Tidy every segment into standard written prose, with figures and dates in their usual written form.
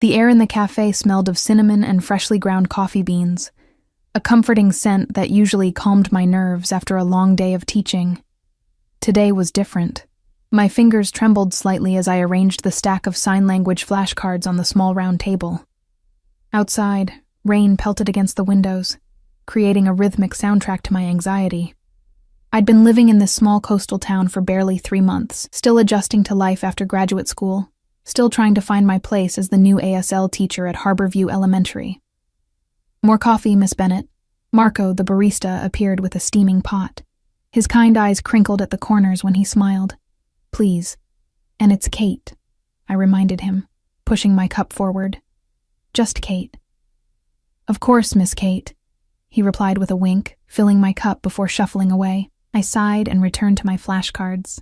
The air in the cafe smelled of cinnamon and freshly ground coffee beans, a comforting scent that usually calmed my nerves after a long day of teaching. Today was different. My fingers trembled slightly as I arranged the stack of sign language flashcards on the small round table. Outside, rain pelted against the windows, creating a rhythmic soundtrack to my anxiety. I'd been living in this small coastal town for barely 3 months, still adjusting to life after graduate school, still trying to find my place as the new ASL teacher at Harborview Elementary. "More coffee, Miss Bennett." Marco, the barista, appeared with a steaming pot. His kind eyes crinkled at the corners when he smiled. "Please. And it's Kate," I reminded him, pushing my cup forward. "Just Kate." "Of course, Miss Kate," he replied with a wink, filling my cup before shuffling away. I sighed and returned to my flashcards.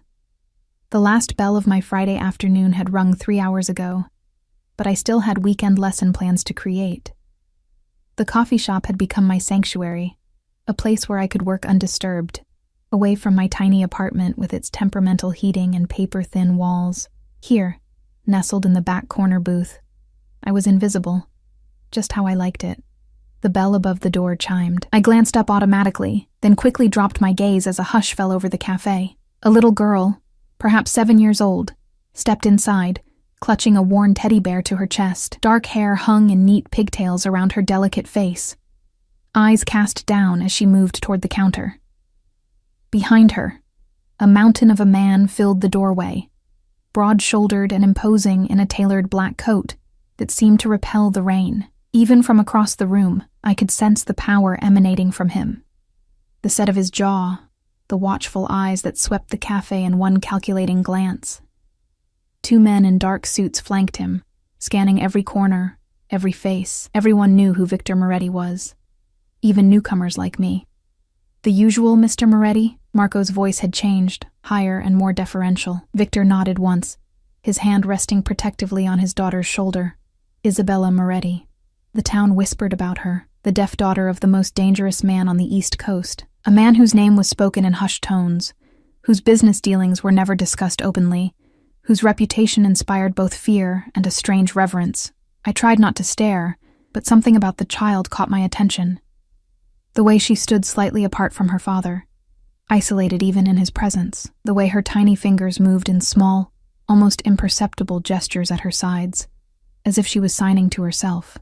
The last bell of my Friday afternoon had rung 3 hours ago, but I still had weekend lesson plans to create. The coffee shop had become my sanctuary, a place where I could work undisturbed, away from my tiny apartment with its temperamental heating and paper-thin walls. Here, nestled in the back corner booth, I was invisible, just how I liked it. The bell above the door chimed. I glanced up automatically, then quickly dropped my gaze as a hush fell over the cafe. A little girl, perhaps 7 years old, stepped inside, clutching a worn teddy bear to her chest. Dark hair hung in neat pigtails around her delicate face, eyes cast down as she moved toward the counter. Behind her, a mountain of a man filled the doorway, broad-shouldered and imposing in a tailored black coat that seemed to repel the rain. Even from across the room, I could sense the power emanating from him. The set of his jaw, the watchful eyes that swept the cafe in one calculating glance. 2 men in dark suits flanked him, scanning every corner, every face. Everyone knew who Victor Moretti was, even newcomers like me. "The usual Mr. Moretti?" Marco's voice had changed, higher and more deferential. Victor nodded once, his hand resting protectively on his daughter's shoulder. "Isabella Moretti." The town whispered about her, the deaf daughter of the most dangerous man on the East Coast, a man whose name was spoken in hushed tones, whose business dealings were never discussed openly, whose reputation inspired both fear and a strange reverence. I tried not to stare, but something about the child caught my attention. The way she stood slightly apart from her father, isolated even in his presence, the way her tiny fingers moved in small, almost imperceptible gestures at her sides, as if she was signing to herself.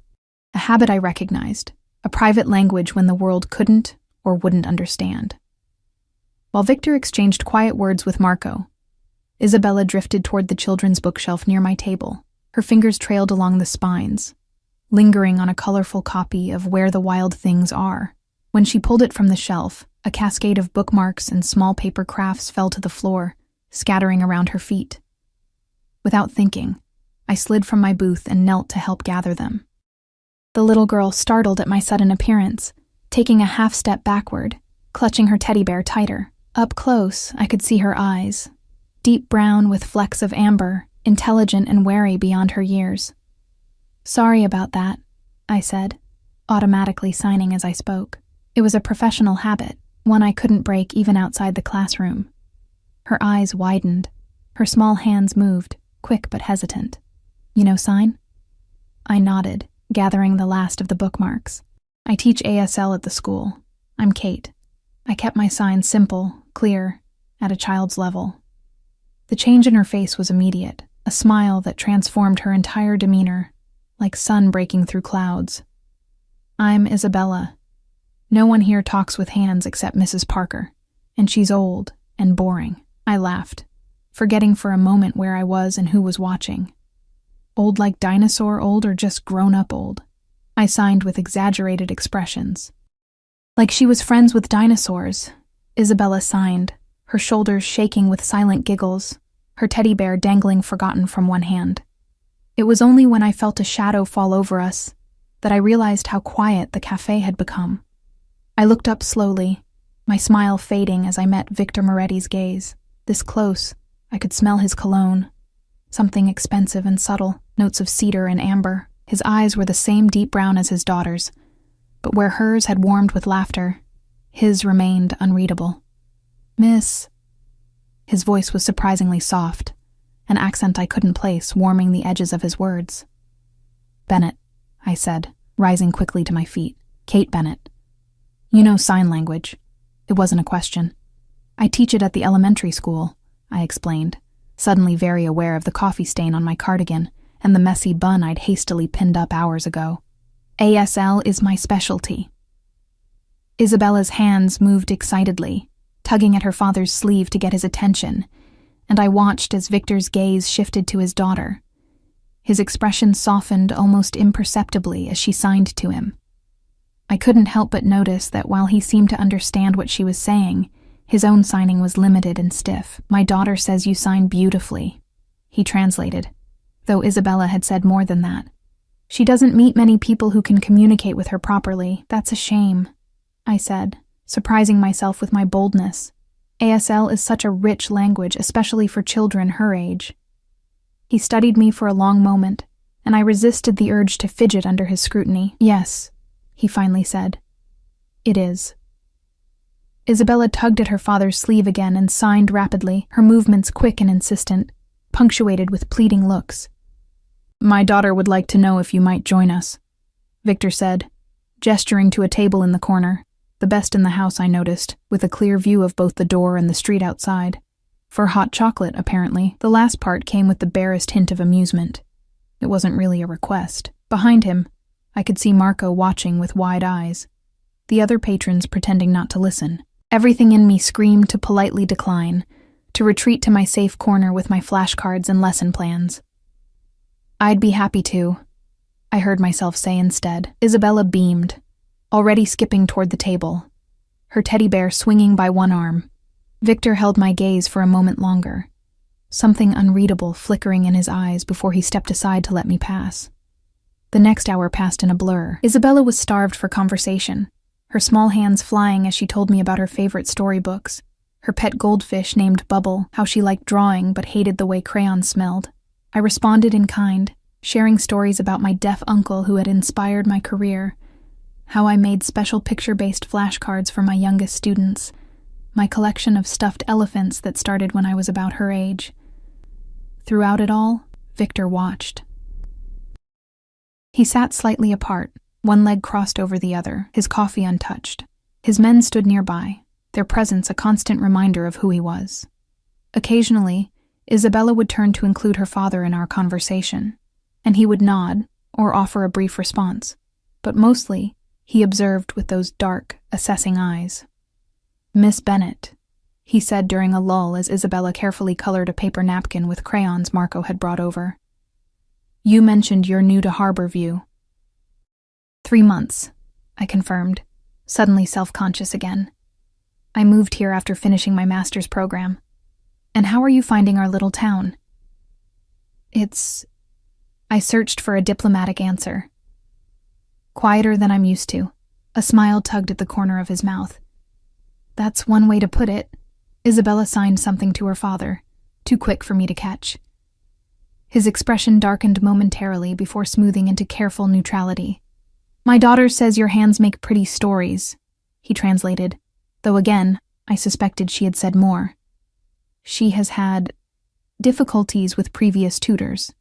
A habit I recognized, a private language when the world couldn't or wouldn't understand. While Victor exchanged quiet words with Marco, Isabella drifted toward the children's bookshelf near my table. Her fingers trailed along the spines, lingering on a colorful copy of Where the Wild Things Are. When she pulled it from the shelf, a cascade of bookmarks and small paper crafts fell to the floor, scattering around her feet. Without thinking, I slid from my booth and knelt to help gather them. The little girl startled at my sudden appearance, taking a half step backward, clutching her teddy bear tighter. Up close, I could see her eyes, deep brown with flecks of amber, intelligent and wary beyond her years. "Sorry about that," I said, automatically signing as I spoke. It was a professional habit, one I couldn't break even outside the classroom. Her eyes widened, her small hands moved, quick but hesitant. "You know sign?" I nodded, gathering the last of the bookmarks. "I teach ASL at the school. I'm Kate." I kept my sign simple, clear, at a child's level. The change in her face was immediate, a smile that transformed her entire demeanor, like sun breaking through clouds. "I'm Isabella. No one here talks with hands except Mrs. Parker, and she's old and boring." I laughed, forgetting for a moment where I was and who was watching. Old like dinosaur old or just grown-up old? I signed with exaggerated expressions. Like she was friends with dinosaurs, Isabella signed, her shoulders shaking with silent giggles, her teddy bear dangling forgotten from one hand. It was only when I felt a shadow fall over us that I realized how quiet the cafe had become. I looked up slowly, my smile fading as I met Victor Moretti's gaze. This close, I could smell his cologne, something expensive and subtle, notes of cedar and amber. His eyes were the same deep brown as his daughter's, but where hers had warmed with laughter, his remained unreadable. "Miss..." His voice was surprisingly soft, an accent I couldn't place, warming the edges of his words. Bennett, I said, rising quickly to my feet. Kate Bennett. You know sign language. It wasn't a question. I teach it at the elementary school, I explained, suddenly very aware of the coffee stain on my cardigan and the messy bun I'd hastily pinned up hours ago. ASL is my specialty. Isabella's hands moved excitedly, tugging at her father's sleeve to get his attention, and I watched as Victor's gaze shifted to his daughter. His expression softened almost imperceptibly as she signed to him. I couldn't help but notice that while he seemed to understand what she was saying, his own signing was limited and stiff. My daughter says you sign beautifully, he translated, though Isabella had said more than that. She doesn't meet many people who can communicate with her properly. That's a shame, I said, surprising myself with my boldness. ASL is such a rich language, especially for children her age. He studied me for a long moment, and I resisted the urge to fidget under his scrutiny. Yes, he finally said. It is. Isabella tugged at her father's sleeve again and signed rapidly, her movements quick and insistent, punctuated with pleading looks. My daughter would like to know if you might join us, Victor said, gesturing to a table in the corner, the best in the house I noticed, with a clear view of both the door and the street outside. For hot chocolate, apparently, the last part came with the barest hint of amusement. It wasn't really a request. Behind him, I could see Marco watching with wide eyes, the other patrons pretending not to listen. Everything in me screamed to politely decline, to retreat to my safe corner with my flashcards and lesson plans. I'd be happy to, I heard myself say instead. Isabella beamed, already skipping toward the table, her teddy bear swinging by one arm. Victor held my gaze for a moment longer, something unreadable flickering in his eyes before he stepped aside to let me pass. The next hour passed in a blur. Isabella was starved for conversation, her small hands flying as she told me about her favorite storybooks, her pet goldfish named Bubble, how she liked drawing but hated the way crayons smelled. I responded in kind, sharing stories about my deaf uncle who had inspired my career, how I made special picture-based flashcards for my youngest students, my collection of stuffed elephants that started when I was about her age. Throughout it all, Victor watched. He sat slightly apart, one leg crossed over the other, his coffee untouched. His men stood nearby, their presence a constant reminder of who he was. Occasionally, Isabella would turn to include her father in our conversation, and he would nod or offer a brief response, but mostly he observed with those dark, assessing eyes. Miss Bennett, he said during a lull as Isabella carefully colored a paper napkin with crayons Marco had brought over. You mentioned you're new to Harborview. 3 months, I confirmed, suddenly self-conscious again. I moved here after finishing my master's program. And how are you finding our little town? I searched for a diplomatic answer. Quieter than I'm used to. A smile tugged at the corner of his mouth. That's one way to put it. Isabella signed something to her father, too quick for me to catch. His expression darkened momentarily before smoothing into careful neutrality. My daughter says your hands make pretty stories, he translated, though again, I suspected she had said more. She has had difficulties with previous tutors.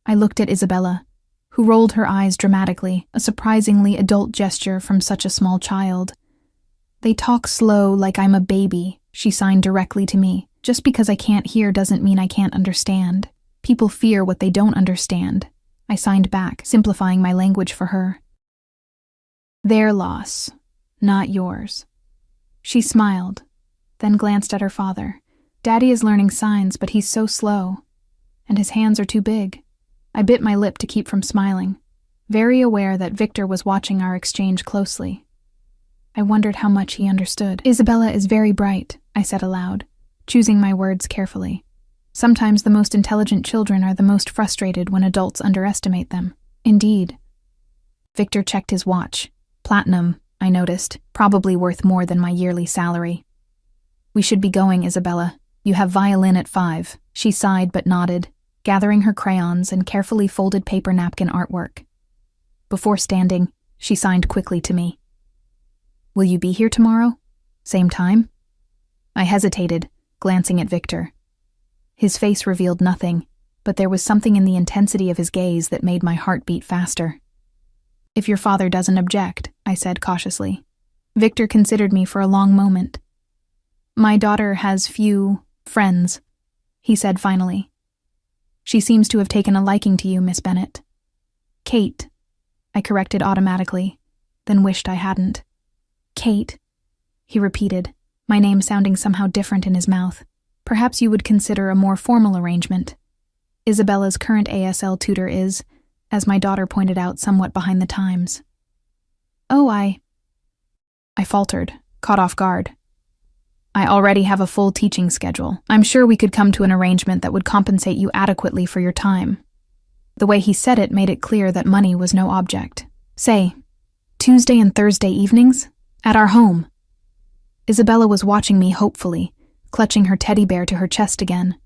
I looked at Isabella, who rolled her eyes dramatically, a surprisingly adult gesture from such a small child. They talk slow like I'm a baby, she signed directly to me. Just because I can't hear doesn't mean I can't understand. People fear what they don't understand. I signed back, simplifying my language for her. Their loss, not yours. She smiled, then glanced at her father. Daddy is learning signs, but he's so slow, and his hands are too big. I bit my lip to keep from smiling, very aware that Victor was watching our exchange closely. I wondered how much he understood. Isabella is very bright, I said aloud, choosing my words carefully. Sometimes the most intelligent children are the most frustrated when adults underestimate them. Indeed. Victor checked his watch. Platinum, I noticed, probably worth more than my yearly salary. We should be going, Isabella. You have violin at 5. She sighed but nodded, gathering her crayons and carefully folded paper napkin artwork. Before standing, she signed quickly to me. Will you be here tomorrow? Same time? I hesitated, glancing at Victor. His face revealed nothing, but there was something in the intensity of his gaze that made my heart beat faster. "If your father doesn't object," I said cautiously. Victor considered me for a long moment. "My daughter has few friends," he said finally. "She seems to have taken a liking to you, Miss Bennet." "Kate," I corrected automatically, then wished I hadn't. "Kate," he repeated, my name sounding somehow different in his mouth. "Perhaps you would consider a more formal arrangement. Isabella's current ASL tutor is, as my daughter pointed out, somewhat behind the times." "Oh, I faltered, caught off guard. "I already have a full teaching schedule. I'm sure we could come to an arrangement that would compensate you adequately for your time." The way he said it made it clear that money was no object. "Say, Tuesday and Thursday evenings? At our home." Isabella was watching me hopefully, clutching her teddy bear to her chest again.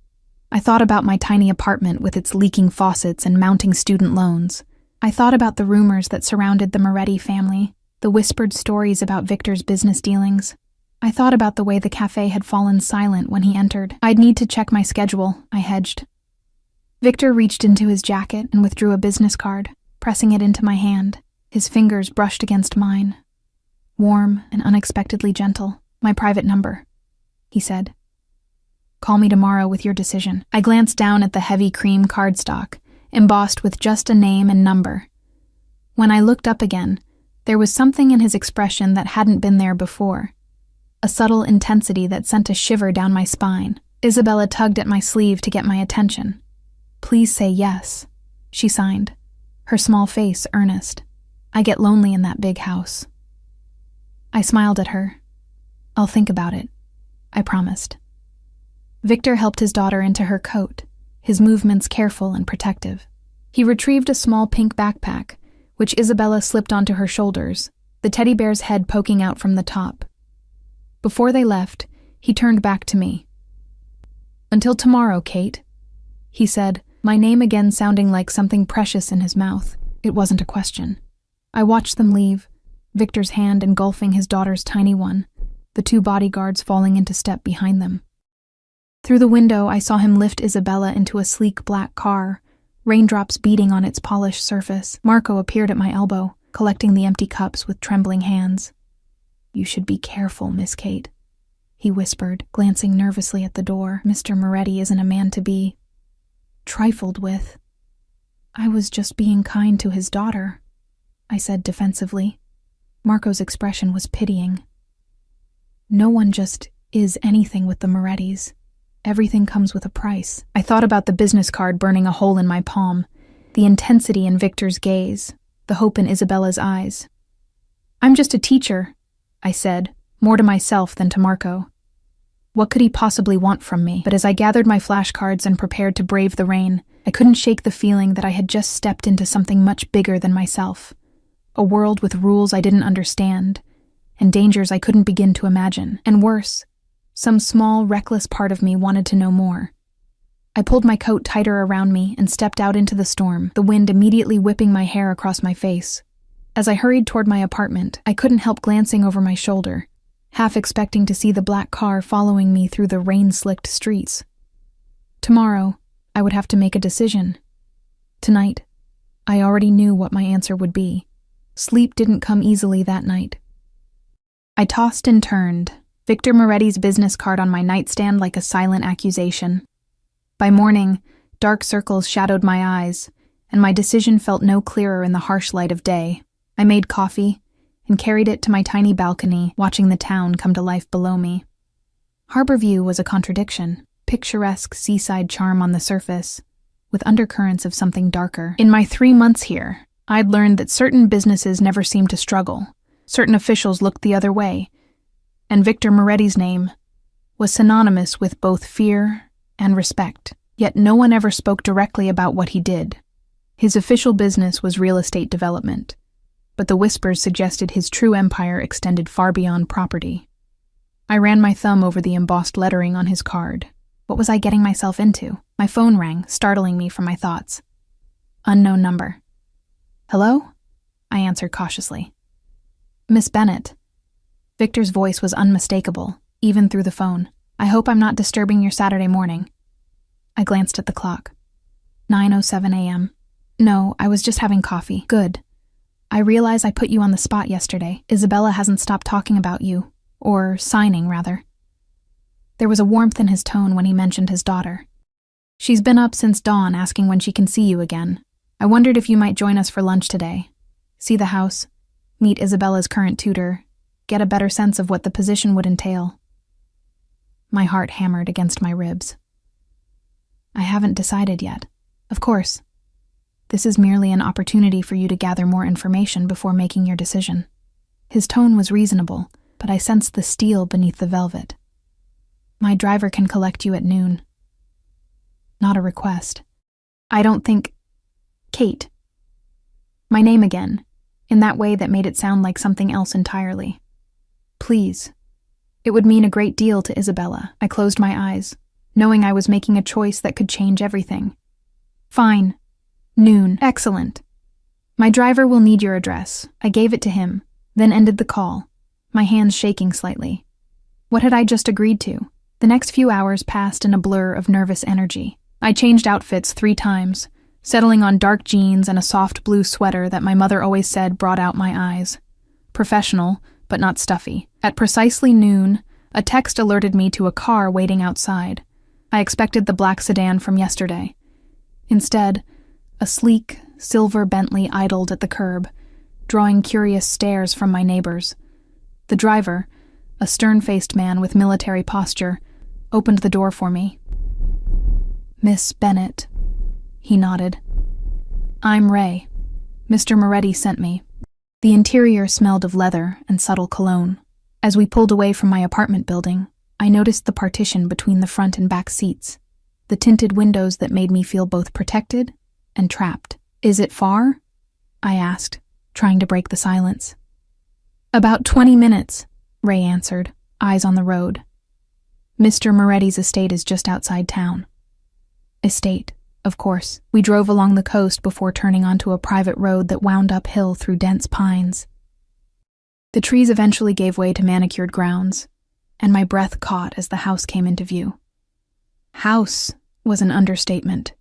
I thought about my tiny apartment with its leaking faucets and mounting student loans. I thought about the rumors that surrounded the Moretti family, the whispered stories about Victor's business dealings. I thought about the way the cafe had fallen silent when he entered. I'd need to check my schedule, I hedged. Victor reached into his jacket and withdrew a business card, pressing it into my hand. His fingers brushed against mine. "Warm and unexpectedly gentle. My private number," he said. "Call me tomorrow with your decision." I glanced down at the heavy cream cardstock, embossed with just a name and number. When I looked up again, there was something in his expression that hadn't been there before. A subtle intensity that sent a shiver down my spine. Isabella tugged at my sleeve to get my attention. "Please say yes," she signed, her small face earnest. "I get lonely in that big house." I smiled at her. "I'll think about it," I promised. Victor helped his daughter into her coat, his movements careful and protective. He retrieved a small pink backpack, which Isabella slipped onto her shoulders, the teddy bear's head poking out from the top. Before they left, he turned back to me. "Until tomorrow, Kate," he said, my name again sounding like something precious in his mouth. It wasn't a question. I watched them leave, Victor's hand engulfing his daughter's tiny one, the two bodyguards falling into step behind them. Through the window, I saw him lift Isabella into a sleek black car, raindrops beating on its polished surface. Marco appeared at my elbow, collecting the empty cups with trembling hands. "You should be careful, Miss Kate," he whispered, glancing nervously at the door. "Mr. Moretti isn't a man to be trifled with." "I was just being kind to his daughter," I said defensively. Marco's expression was pitying. "No one just is anything with the Morettis. Everything comes with a price." I thought about the business card burning a hole in my palm, the intensity in Victor's gaze, the hope in Isabella's eyes. "I'm just a teacher," I said, more to myself than to Marco. What could he possibly want from me? But as I gathered my flashcards and prepared to brave the rain, I couldn't shake the feeling that I had just stepped into something much bigger than myself. A world with rules I didn't understand, and dangers I couldn't begin to imagine. And worse, some small, reckless part of me wanted to know more. I pulled my coat tighter around me and stepped out into the storm, the wind immediately whipping my hair across my face. As I hurried toward my apartment, I couldn't help glancing over my shoulder, half expecting to see the black car following me through the rain-slicked streets. Tomorrow, I would have to make a decision. Tonight, I already knew what my answer would be. Sleep didn't come easily that night. I tossed and turned, Victor Moretti's business card on my nightstand like a silent accusation. By morning, dark circles shadowed my eyes, and my decision felt no clearer in the harsh light of day. I made coffee and carried it to my tiny balcony, watching the town come to life below me. Harborview was a contradiction, picturesque seaside charm on the surface, with undercurrents of something darker. In my 3 months here, I'd learned that certain businesses never seemed to struggle, certain officials looked the other way, and Victor Moretti's name was synonymous with both fear and respect. Yet no one ever spoke directly about what he did. His official business was real estate development, but the whispers suggested his true empire extended far beyond property. I ran my thumb over the embossed lettering on his card. What was I getting myself into? My phone rang, startling me from my thoughts. Unknown number. "Hello?" I answered cautiously. "Miss Bennet." Victor's voice was unmistakable, even through the phone. "I hope I'm not disturbing your Saturday morning." I glanced at the clock. 9:07 a.m. No, I was just having coffee. Good. I realize I put you on the spot yesterday. Isabella hasn't stopped talking about you. Or signing, rather. There was a warmth in his tone when he mentioned his daughter. She's been up since dawn asking when she can see you again. I wondered if you might join us for lunch today. See the house, meet Isabella's current tutor, get a better sense of what the position would entail. My heart hammered against my ribs. I haven't decided yet. Of course. This is merely an opportunity for you to gather more information before making your decision. His tone was reasonable, but I sensed the steel beneath the velvet. My driver can collect you at noon. Not a request. I don't think... Kate. My name again, in that way that made it sound like something else entirely. Please. It would mean a great deal to Isabella. I closed my eyes, knowing I was making a choice that could change everything. Fine. Noon. Excellent. My driver will need your address. I gave it to him, then ended the call, my hands shaking slightly. What had I just agreed to? The next few hours passed in a blur of nervous energy. I changed outfits 3 times, settling on dark jeans and a soft blue sweater that my mother always said brought out my eyes. Professional, but not stuffy. At precisely noon, a text alerted me to a car waiting outside. I expected the black sedan from yesterday. Instead, a sleek, silver Bentley idled at the curb, drawing curious stares from my neighbors. The driver, a stern-faced man with military posture, opened the door for me. Miss Bennett, he nodded. I'm Ray. Mr. Moretti sent me. The interior smelled of leather and subtle cologne. As we pulled away from my apartment building, I noticed the partition between the front and back seats, the tinted windows that made me feel both protected and trapped. Is it far? I asked, trying to break the silence. About 20 minutes, Ray answered, eyes on the road. Mr. Moretti's estate is just outside town. Estate, of course. We drove along the coast before turning onto a private road that wound uphill through dense pines. The trees eventually gave way to manicured grounds, and my breath caught as the house came into view. House was an understatement.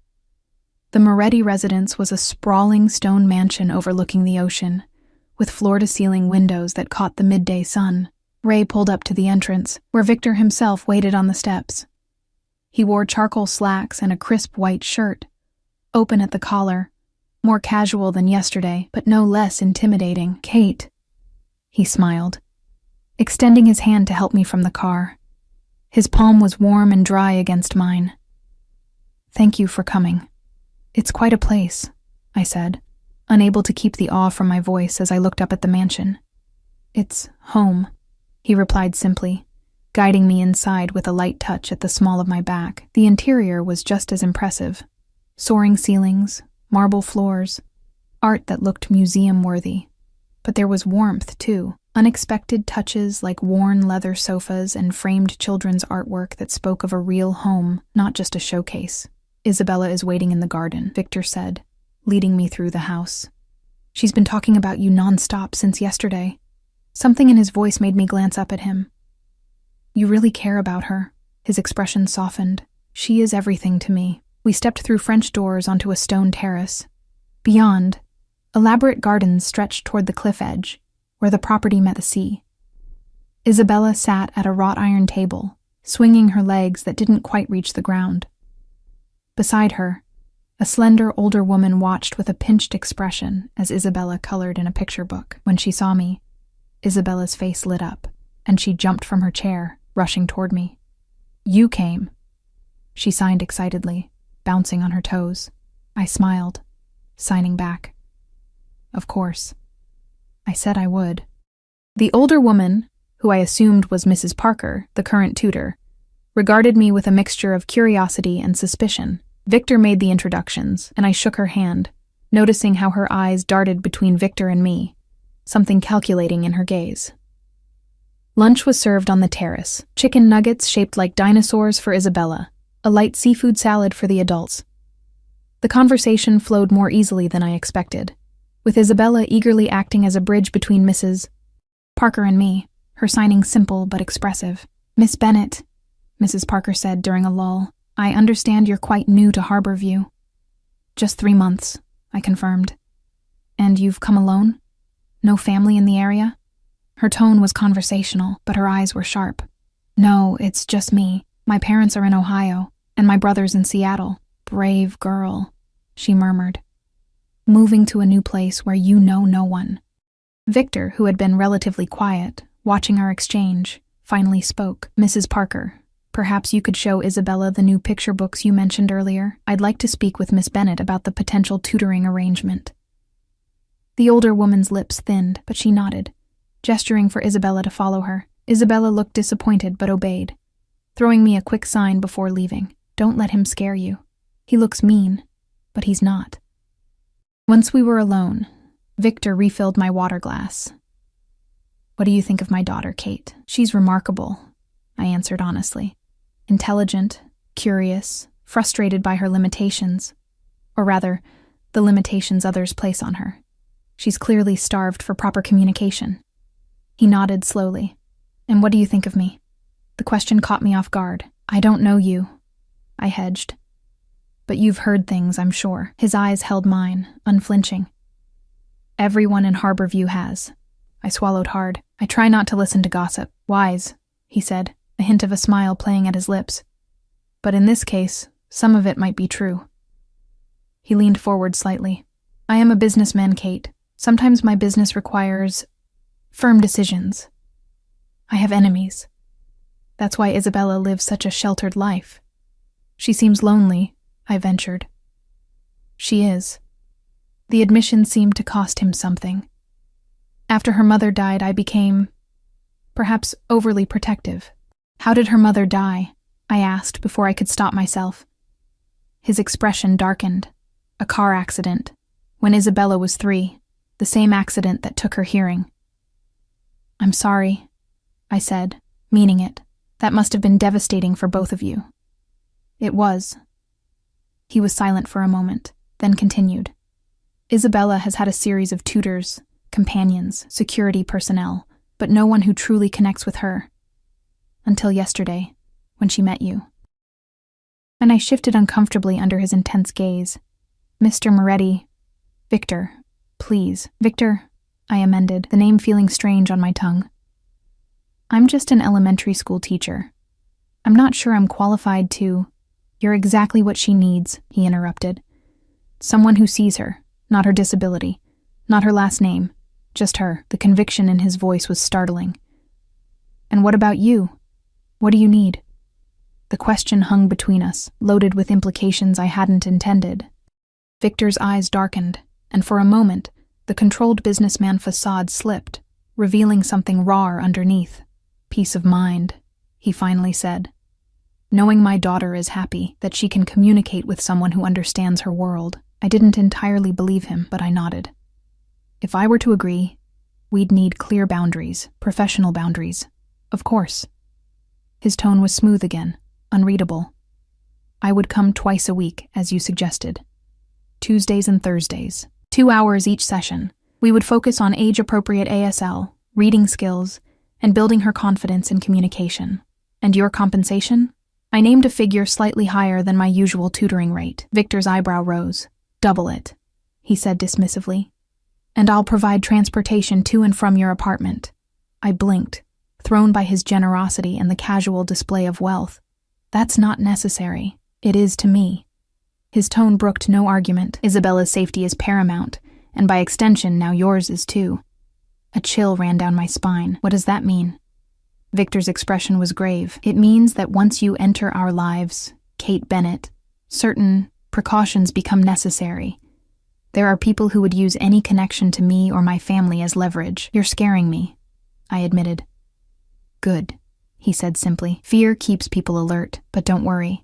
The Moretti residence was a sprawling stone mansion overlooking the ocean, with floor-to-ceiling windows that caught the midday sun. Ray pulled up to the entrance, where Victor himself waited on the steps. He wore charcoal slacks and a crisp white shirt, open at the collar, more casual than yesterday, but no less intimidating. Kate, he smiled, extending his hand to help me from the car. His palm was warm and dry against mine. Thank you for coming. It's quite a place, I said, unable to keep the awe from my voice as I looked up at the mansion. It's home, he replied simply, guiding me inside with a light touch at the small of my back. The interior was just as impressive. Soaring ceilings, marble floors, art that looked museum-worthy. But there was warmth, too. Unexpected touches like worn leather sofas and framed children's artwork that spoke of a real home, not just a showcase. Isabella is waiting in the garden, Victor said, leading me through the house. She's been talking about you nonstop since yesterday. Something in his voice made me glance up at him. You really care about her. His expression softened. She is everything to me. We stepped through French doors onto a stone terrace. Beyond, elaborate gardens stretched toward the cliff edge, where the property met the sea. Isabella sat at a wrought iron table, swinging her legs that didn't quite reach the ground. Beside her, a slender older woman watched with a pinched expression as Isabella colored in a picture book. When she saw me, Isabella's face lit up, and she jumped from her chair, rushing toward me. You came, she signed excitedly, bouncing on her toes. I smiled, signing back. Of course. I said I would. The older woman, who I assumed was Mrs. Parker, the current tutor, regarded me with a mixture of curiosity and suspicion. Victor made the introductions, and I shook her hand, noticing how her eyes darted between Victor and me, something calculating in her gaze. Lunch was served on the terrace, chicken nuggets shaped like dinosaurs for Isabella, a light seafood salad for the adults. The conversation flowed more easily than I expected, with Isabella eagerly acting as a bridge between Mrs. Parker and me, her signing simple but expressive. Miss Bennett, Mrs. Parker said during a lull, I understand you're quite new to Harborview. Just 3 months, I confirmed. And you've come alone? No family in the area? Her tone was conversational, but her eyes were sharp. No, it's just me. My parents are in Ohio, and my brother's in Seattle. Brave girl, she murmured. Moving to a new place where you know no one. Victor, who had been relatively quiet, watching our exchange, finally spoke. Mrs. Parker, perhaps you could show Isabella the new picture books you mentioned earlier. I'd like to speak with Miss Bennett about the potential tutoring arrangement. The older woman's lips thinned, but she nodded, gesturing for Isabella to follow her. Isabella looked disappointed but obeyed, throwing me a quick sign before leaving. Don't let him scare you. He looks mean, but he's not. Once we were alone, Victor refilled my water glass. What do you think of my daughter, Kate? She's remarkable, I answered honestly. Intelligent, curious, frustrated by her limitations. Or rather, the limitations others place on her. She's clearly starved for proper communication. He nodded slowly. And what do you think of me? The question caught me off guard. I don't know you, I hedged. But you've heard things, I'm sure. His eyes held mine, unflinching. Everyone in Harborview has. I swallowed hard. I try not to listen to gossip. Wise, he said, a hint of a smile playing at his lips. But in this case, some of it might be true. He leaned forward slightly. I am a businessman, Kate. Sometimes my business requires firm decisions. I have enemies. That's why Isabella lives such a sheltered life. She seems lonely, I ventured. She is. The admission seemed to cost him something. After her mother died, I became, perhaps, overly protective. How did her mother die? I asked before I could stop myself. His expression darkened. A car accident. When Isabella was 3, the same accident that took her hearing. I'm sorry, I said, meaning it. That must have been devastating for both of you. It was. He was silent for a moment, then continued. Isabella has had a series of tutors, companions, security personnel, but no one who truly connects with her. Until yesterday, when she met you. And I shifted uncomfortably under his intense gaze. Mr. Moretti. Victor, please. Victor, I amended, the name feeling strange on my tongue. I'm just an elementary school teacher. I'm not sure I'm qualified to... You're exactly what she needs, he interrupted. Someone who sees her, not her disability, not her last name, just her. The conviction in his voice was startling. And what about you? What do you need? The question hung between us, loaded with implications I hadn't intended. Victor's eyes darkened, and for a moment, the controlled businessman facade slipped, revealing something raw underneath. Peace of mind, he finally said. Knowing my daughter is happy, that she can communicate with someone who understands her world. I didn't entirely believe him, but I nodded. If I were to agree, we'd need clear boundaries, professional boundaries. Of course. His tone was smooth again, unreadable. I would come twice a week, as you suggested. Tuesdays and Thursdays. 2 hours each session. We would focus on age-appropriate ASL, reading skills, and building her confidence in communication. And your compensation? I named a figure slightly higher than my usual tutoring rate. Victor's eyebrow rose. Double it, he said dismissively. And I'll provide transportation to and from your apartment. I blinked, thrown by his generosity and the casual display of wealth. That's not necessary. It is to me. His tone brooked no argument. Isabella's safety is paramount, and by extension now yours is too. A chill ran down my spine. What does that mean? Victor's expression was grave. It means that once you enter our lives, Kate Bennett, certain precautions become necessary. There are people who would use any connection to me or my family as leverage. You're scaring me, I admitted. Good, he said simply. Fear keeps people alert, but don't worry.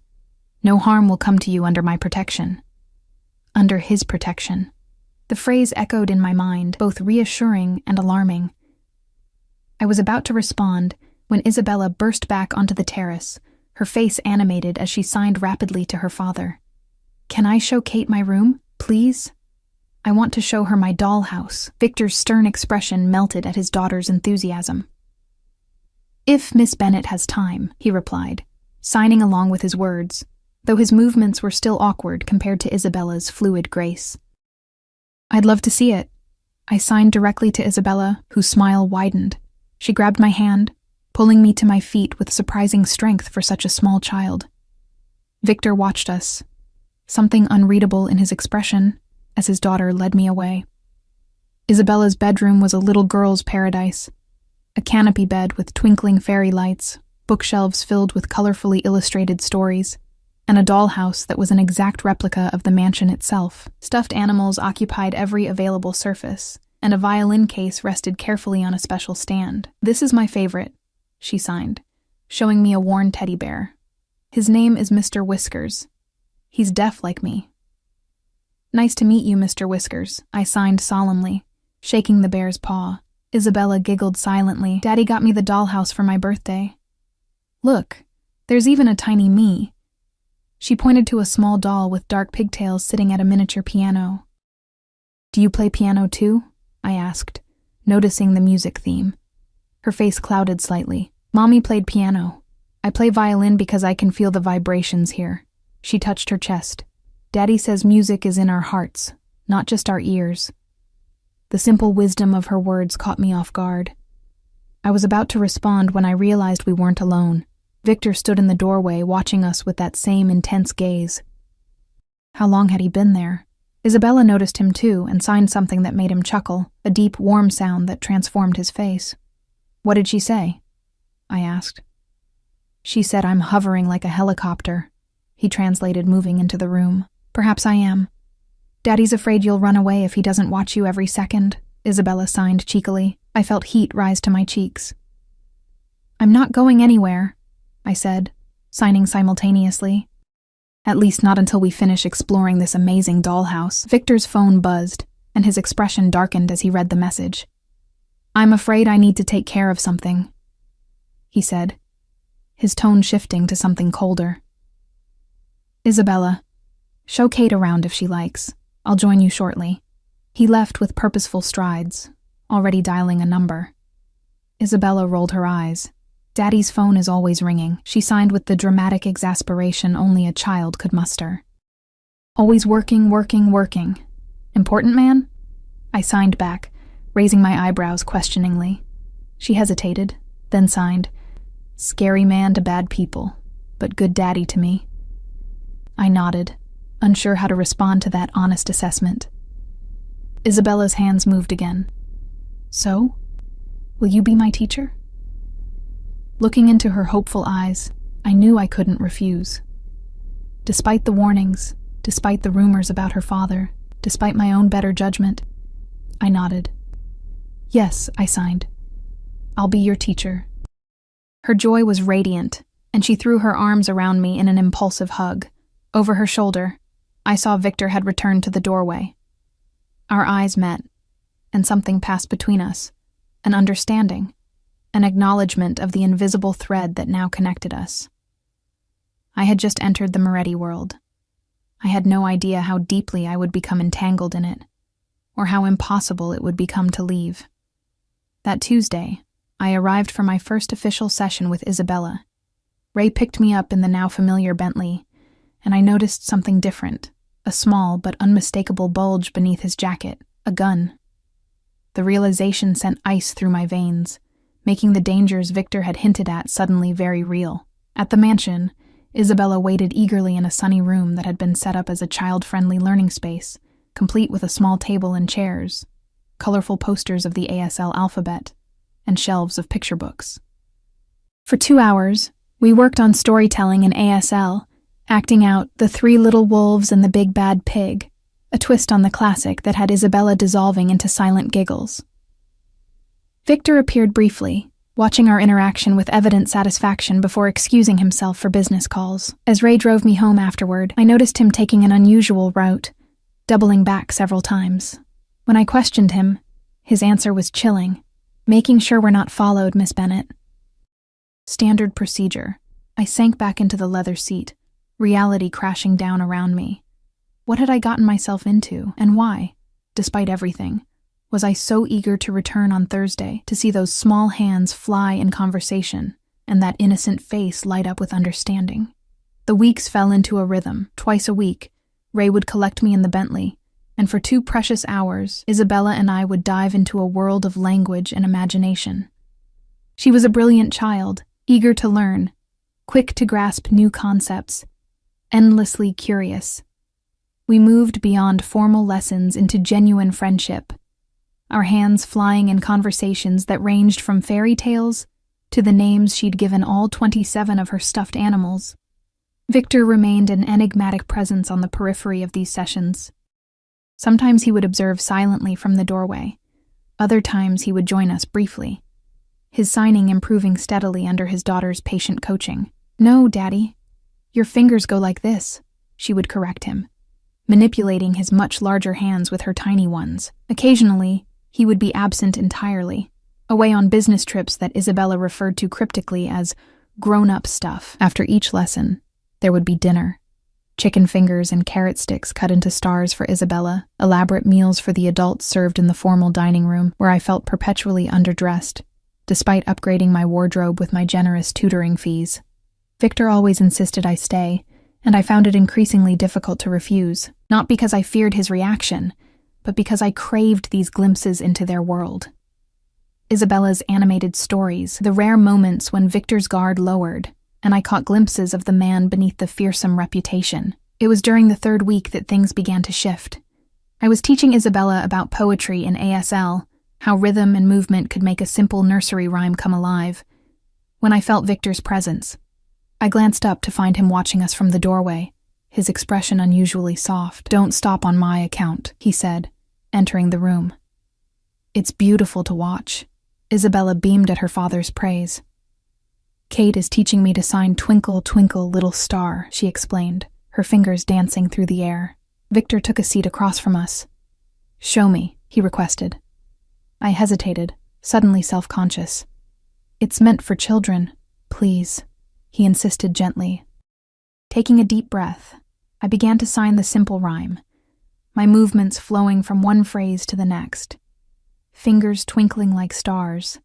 No harm will come to you under my protection. Under his protection. The phrase echoed in my mind, both reassuring and alarming. I was about to respond when Isabella burst back onto the terrace, her face animated as she signed rapidly to her father. Can I show Kate my room, please? I want to show her my dollhouse. Victor's stern expression melted at his daughter's enthusiasm. If Miss Bennett has time, he replied, signing along with his words. though his movements were still awkward compared to Isabella's fluid grace. "I'd love to see it." I signed directly to Isabella, whose smile widened. She grabbed my hand, pulling me to my feet with surprising strength for such a small child. Victor watched us, something unreadable in his expression, as his daughter led me away. Isabella's bedroom was a little girl's paradise. A canopy bed with twinkling fairy lights, bookshelves filled with colorfully illustrated stories, and a dollhouse that was an exact replica of the mansion itself. Stuffed animals occupied every available surface, and a violin case rested carefully on a special stand. "This is my favorite," she signed, showing me a worn teddy bear. "His name is Mr. Whiskers. He's deaf like me." "Nice to meet you, Mr. Whiskers," I signed solemnly, shaking the bear's paw. Isabella giggled silently. "Daddy got me the dollhouse for my birthday. Look, there's even a tiny me." She pointed to a small doll with dark pigtails sitting at a miniature piano. "Do you play piano too?" I asked, noticing the music theme. Her face clouded slightly. "Mommy played piano. I play violin because I can feel the vibrations here." She touched her chest. "Daddy says music is in our hearts, not just our ears." The simple wisdom of her words caught me off guard. I was about to respond when I realized we weren't alone. Victor stood in the doorway, watching us with that same intense gaze. How long had he been there? Isabella noticed him too and signed something that made him chuckle, a deep, warm sound that transformed his face. "What did she say?" I asked. "She said I'm hovering like a helicopter," he translated, moving into the room. "Perhaps I am. Daddy's afraid you'll run away if he doesn't watch you every second," Isabella signed cheekily. I felt heat rise to my cheeks. "I'm not going anywhere," I said, signing simultaneously. "At least not until we finish exploring this amazing dollhouse." Victor's phone buzzed, and his expression darkened as he read the message. "I'm afraid I need to take care of something," he said, his tone shifting to something colder. "Isabella, show Kate around if she likes. I'll join you shortly." He left with purposeful strides, already dialing a number. Isabella rolled her eyes. "Daddy's phone is always ringing," she signed with the dramatic exasperation only a child could muster. "Always working, working, working. Important man?" I signed back, raising my eyebrows questioningly. She hesitated, then signed, "Scary man to bad people, but good daddy to me." I nodded, unsure how to respond to that honest assessment. Isabella's hands moved again. "So, will you be my teacher?" Looking into her hopeful eyes, I knew I couldn't refuse. Despite the warnings, despite the rumors about her father, despite my own better judgment, I nodded. "Yes," I signed. "I'll be your teacher." Her joy was radiant, and she threw her arms around me in an impulsive hug. Over her shoulder, I saw Victor had returned to the doorway. Our eyes met, and something passed between us, an understanding, an acknowledgement of the invisible thread that now connected us. I had just entered the Moretti world. I had no idea how deeply I would become entangled in it, or how impossible it would become to leave. That Tuesday, I arrived for my first official session with Isabella. Ray picked me up in the now familiar Bentley, and I noticed something different, a small but unmistakable bulge beneath his jacket, a gun. The realization sent ice through my veins, making the dangers Victor had hinted at suddenly very real. At the mansion, Isabella waited eagerly in a sunny room that had been set up as a child-friendly learning space, complete with a small table and chairs, colorful posters of the ASL alphabet, and shelves of picture books. For 2 hours, we worked on storytelling in ASL, acting out The Three Little Wolves and the Big Bad Pig, a twist on the classic that had Isabella dissolving into silent giggles. Victor appeared briefly, watching our interaction with evident satisfaction before excusing himself for business calls. As Ray drove me home afterward, I noticed him taking an unusual route, doubling back several times. When I questioned him, his answer was chilling. "Making sure we're not followed, Miss Bennett." Standard procedure. I sank back into the leather seat, reality crashing down around me. What had I gotten myself into, and why, despite everything, was I so eager to return on Thursday to see those small hands fly in conversation and that innocent face light up with understanding? The weeks fell into a rhythm. Twice a week, Ray would collect me in the Bentley, and for 2 precious hours, Isabella and I would dive into a world of language and imagination. She was a brilliant child, eager to learn, quick to grasp new concepts, endlessly curious. We moved beyond formal lessons into genuine friendship, our hands flying in conversations that ranged from fairy tales to the names she'd given all 27 of her stuffed animals. Victor remained an enigmatic presence on the periphery of these sessions. Sometimes he would observe silently from the doorway. Other times he would join us briefly, his signing improving steadily under his daughter's patient coaching. "No, Daddy, your fingers go like this," she would correct him, manipulating his much larger hands with her tiny ones. Occasionally, he would be absent entirely, away on business trips that Isabella referred to cryptically as grown-up stuff. After each lesson, there would be dinner. Chicken fingers and carrot sticks cut into stars for Isabella, elaborate meals for the adults served in the formal dining room where I felt perpetually underdressed, despite upgrading my wardrobe with my generous tutoring fees. Victor always insisted I stay, and I found it increasingly difficult to refuse, not because I feared his reaction, but because I craved these glimpses into their world. Isabella's animated stories, the rare moments when Victor's guard lowered, and I caught glimpses of the man beneath the fearsome reputation. It was during the 3rd week that things began to shift. I was teaching Isabella about poetry in ASL, how rhythm and movement could make a simple nursery rhyme come alive, when I felt Victor's presence. I glanced up to find him watching us from the doorway, his expression unusually soft. "Don't stop on my account," he said, entering the room. "It's beautiful to watch." Isabella beamed at her father's praise. "Kate is teaching me to sign Twinkle, Twinkle, Little Star," she explained, her fingers dancing through the air. Victor took a seat across from us. "Show me," he requested. I hesitated, suddenly self-conscious. "It's meant for children, please," he insisted gently. Taking a deep breath, I began to sign the simple rhyme, my movements flowing from one phrase to the next, fingers twinkling like stars,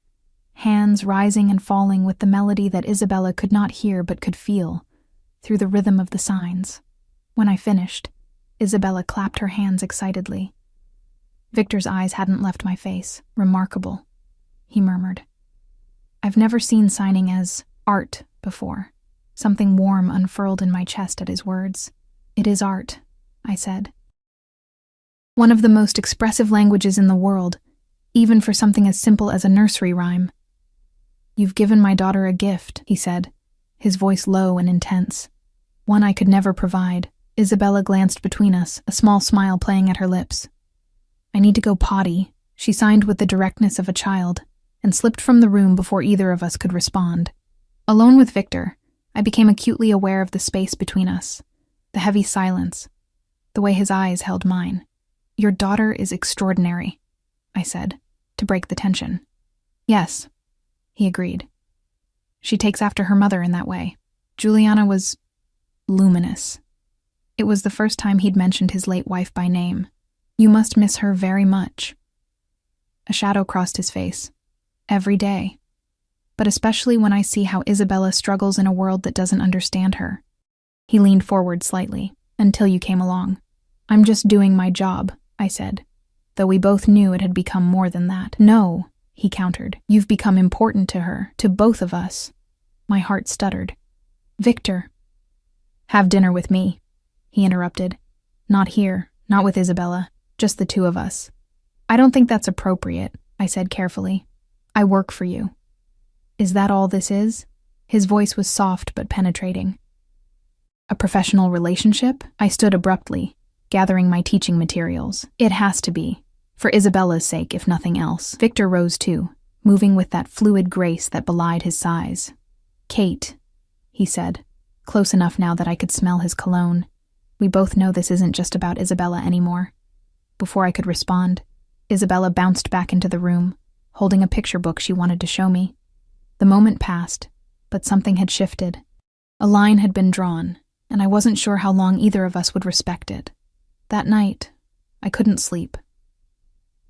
hands rising and falling with the melody that Isabella could not hear but could feel, through the rhythm of the signs. When I finished, Isabella clapped her hands excitedly. Victor's eyes hadn't left my face. "Remarkable," he murmured. "I've never seen signing as art before." Something warm unfurled in my chest at his words. "It is art," I said. "One of the most expressive languages in the world, even for something as simple as a nursery rhyme." "You've given my daughter a gift," he said, his voice low and intense. "One I could never provide." Isabella glanced between us, a small smile playing at her lips. "I need to go potty," she signed with the directness of a child, and slipped from the room before either of us could respond. Alone with Victor, I became acutely aware of the space between us, the heavy silence, the way his eyes held mine. "Your daughter is extraordinary," I said, to break the tension. "Yes," he agreed. "She takes after her mother in that way." Juliana was luminous. It was the first time he'd mentioned his late wife by name. "You must miss her very much." A shadow crossed his face. "Every day. But especially when I see how Isabella struggles in a world that doesn't understand her." He leaned forward slightly. "Until you came along." "I'm just doing my job," I said, though we both knew it had become more than that. "No," he countered. "You've become important to her, to both of us." My heart stuttered. "Victor." "Have dinner with me," he interrupted. "Not here, not with Isabella, just the 2 of us." "I don't think that's appropriate," I said carefully. "I work for you." "Is that all this is?" His voice was soft but penetrating. "A professional relationship?" I stood abruptly, gathering my teaching materials. "It has to be, for Isabella's sake if nothing else." Victor rose too, moving with that fluid grace that belied his size. "Kate," he said, close enough now that I could smell his cologne. "We both know this isn't just about Isabella anymore." Before I could respond, Isabella bounced back into the room, holding a picture book she wanted to show me. The moment passed, but something had shifted. A line had been drawn, and I wasn't sure how long either of us would respect it. That night, I couldn't sleep.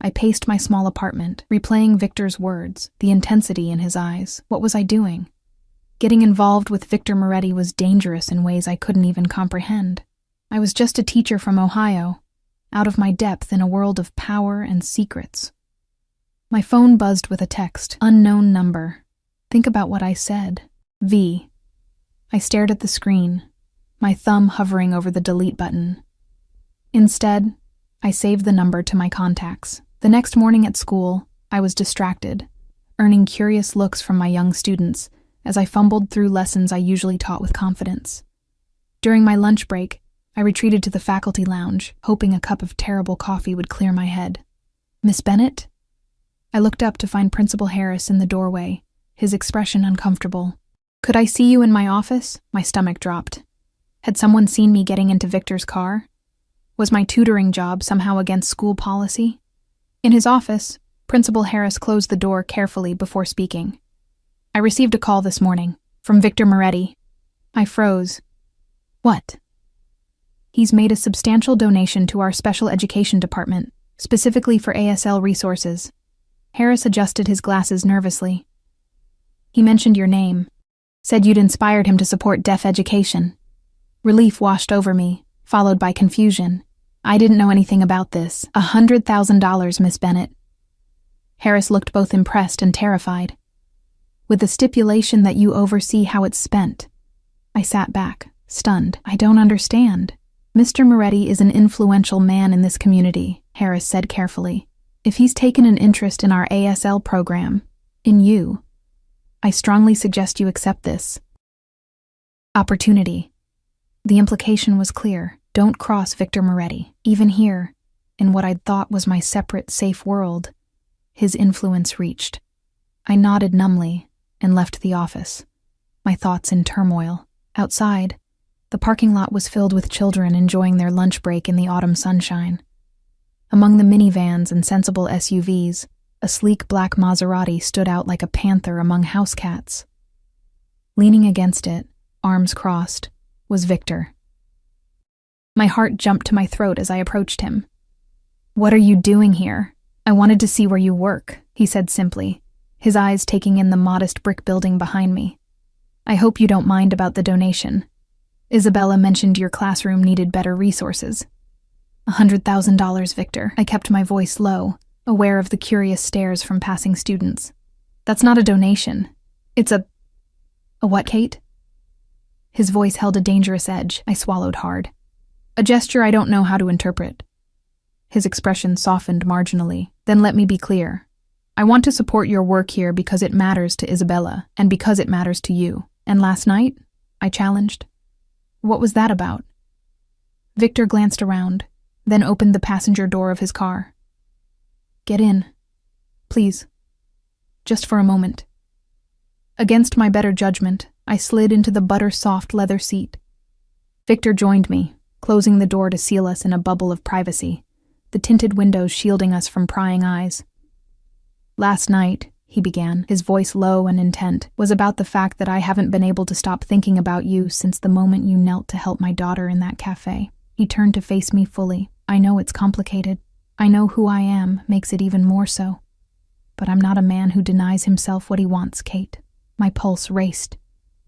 I paced my small apartment, replaying Victor's words, the intensity in his eyes. What was I doing? Getting involved with Victor Moretti was dangerous in ways I couldn't even comprehend. I was just a teacher from Ohio, out of my depth in a world of power and secrets. My phone buzzed with a text, unknown number. Think about what I said. V. I stared at the screen, my thumb hovering over the delete button. Instead, I saved the number to my contacts. The next morning at school, I was distracted, earning curious looks from my young students as I fumbled through lessons I usually taught with confidence. During my lunch break, I retreated to the faculty lounge, hoping a cup of terrible coffee would clear my head. "Miss Bennett?" I looked up to find Principal Harris in the doorway, his expression uncomfortable. "Could I see you in my office?" My stomach dropped. Had someone seen me getting into Victor's car? Was my tutoring job somehow against school policy? In his office, Principal Harris closed the door carefully before speaking. "I received a call this morning, from Victor Moretti." I froze. "What?" "He's made a substantial donation to our special education department, specifically for ASL resources." Harris adjusted his glasses nervously. "He mentioned your name, said you'd inspired him to support deaf education." Relief washed over me, followed by confusion. "I didn't know anything about this. $100,000, Miss Bennett." Harris looked both impressed and terrified. "With the stipulation that you oversee how it's spent." I sat back, stunned. "I don't understand." "Mr. Moretti is an influential man in this community," Harris said carefully. "If he's taken an interest in our ASL program, in you, I strongly suggest you accept this opportunity." The implication was clear. Don't cross Victor Moretti. Even here, in what I'd thought was my separate, safe world, his influence reached. I nodded numbly and left the office, my thoughts in turmoil. Outside, the parking lot was filled with children enjoying their lunch break in the autumn sunshine. Among the minivans and sensible SUVs, a sleek black Maserati stood out like a panther among house cats. Leaning against it, arms crossed, was Victor. My heart jumped to my throat as I approached him. "What are you doing here?" "I wanted to see where you work," he said simply, his eyes taking in the modest brick building behind me. "I hope you don't mind about the donation. Isabella mentioned your classroom needed better resources." $100,000, Victor. I kept my voice low, aware of the curious stares from passing students. "That's not a donation. It's a what, Kate?" His voice held a dangerous edge. I swallowed hard. "A gesture I don't know how to interpret." His expression softened marginally. "Then let me be clear. I want to support your work here because it matters to Isabella, and because it matters to you." "And last night?" I challenged. "What was that about?" Victor glanced around, then opened the passenger door of his car. "Get in. Please. Just for a moment." Against my better judgment, I slid into the butter-soft leather seat. Victor joined me, closing the door to seal us in a bubble of privacy, the tinted windows shielding us from prying eyes. "Last night," he began, his voice low and intent, "was about the fact that I haven't been able to stop thinking about you since the moment you knelt to help my daughter in that cafe." He turned to face me fully. "I know it's complicated. I know who I am makes it even more so. But I'm not a man who denies himself what he wants, Kate." My pulse raced.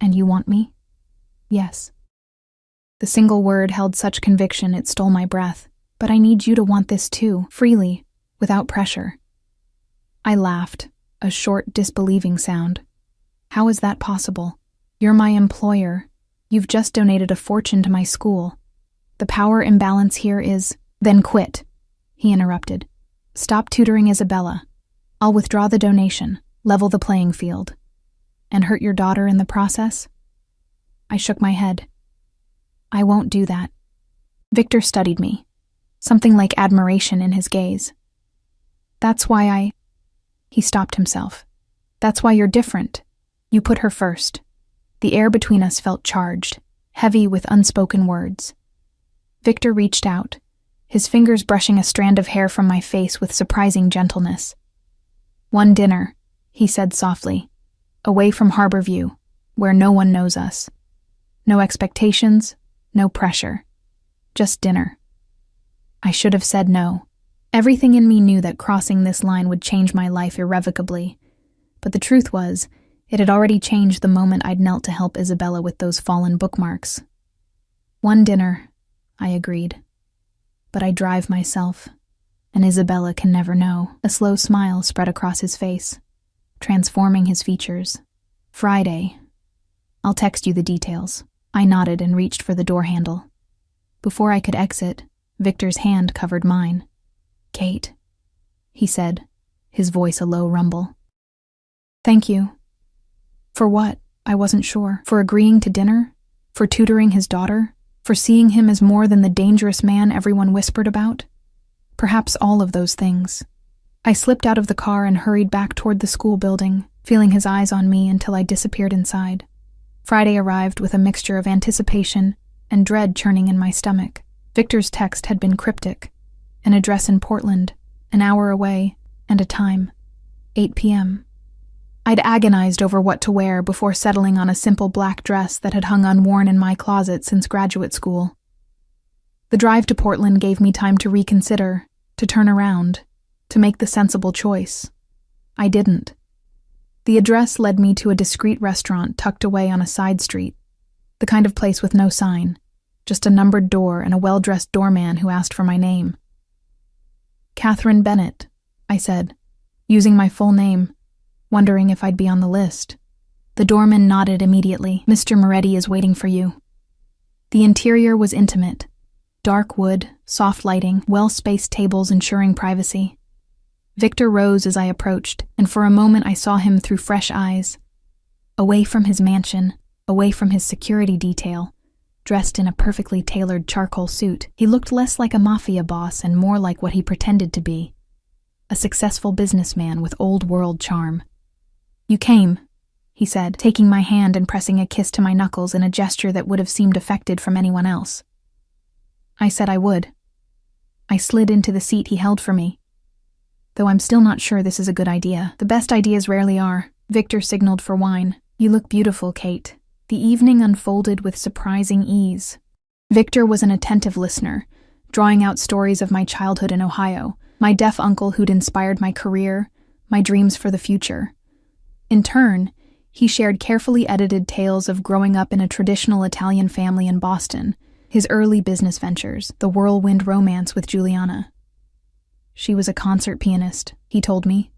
"And you want me?" "Yes." The single word held such conviction it stole my breath. "But I need you to want this too, freely, without pressure." I laughed, a short, disbelieving sound. "How is that possible? You're my employer. You've just donated a fortune to my school. The power imbalance here is—" "Then quit," he interrupted. "Stop tutoring Isabella. I'll withdraw the donation, level the playing field. And hurt your daughter in the process?" I shook my head. "I won't do that." Victor studied me, something like admiration in his gaze. "That's why I—" He stopped himself. "That's why you're different. You put her first." The air between us felt charged, heavy with unspoken words. Victor reached out, his fingers brushing a strand of hair from my face with surprising gentleness. "One dinner," he said softly, "away from Harborview, where no one knows us. No expectations, no pressure. Just dinner." I should have said no. Everything in me knew that crossing this line would change my life irrevocably. But the truth was, It had already changed the moment I'd knelt to help Isabella with those fallen bookmarks. One dinner, I agreed. But I drive myself, and Isabella can never know. A slow smile spread across his face, transforming his features. Friday. I'll text you the details. I nodded and reached for the door handle. Before I could exit, Victor's hand covered mine. Kate, he said, his voice a low rumble. Thank you. For what? I wasn't sure. For agreeing to dinner? For tutoring his daughter? For seeing him as more than the dangerous man everyone whispered about? Perhaps all of those things. I slipped out of the car and hurried back toward the school building, feeling his eyes on me until I disappeared inside. Friday arrived with a mixture of anticipation and dread churning in my stomach. Victor's text had been cryptic. An address in Portland, an hour away, and a time. 8 p.m. I'd agonized over what to wear before settling on a simple black dress that had hung unworn in my closet since graduate school. The drive to Portland gave me time to reconsider, to turn around, to make the sensible choice. I didn't. The address led me to a discreet restaurant tucked away on a side street, the kind of place with no sign, just a numbered door and a well-dressed doorman who asked for my name. Catherine Bennett, I said, using my full name, wondering if I'd be on the list. The doorman nodded immediately. Mr. Moretti is waiting for you. The interior was intimate. Dark wood, soft lighting, well-spaced tables ensuring privacy. Victor rose as I approached, and for a moment I saw him through fresh eyes. Away from his mansion, away from his security detail, dressed in a perfectly tailored charcoal suit, he looked less like a mafia boss and more like what he pretended to be. A successful businessman with old-world charm. You came, he said, taking my hand and pressing a kiss to my knuckles in a gesture that would have seemed affected from anyone else. I said I would. I slid into the seat he held for me. Though I'm still not sure this is a good idea. The best ideas rarely are. Victor signaled for wine. You look beautiful, Kate. The evening unfolded with surprising ease. Victor was an attentive listener, drawing out stories of my childhood in Ohio, my deaf uncle who'd inspired my career, my dreams for the future. In turn, he shared carefully edited tales of growing up in a traditional Italian family in Boston, his early business ventures, the whirlwind romance with Juliana. She was a concert pianist, he told me,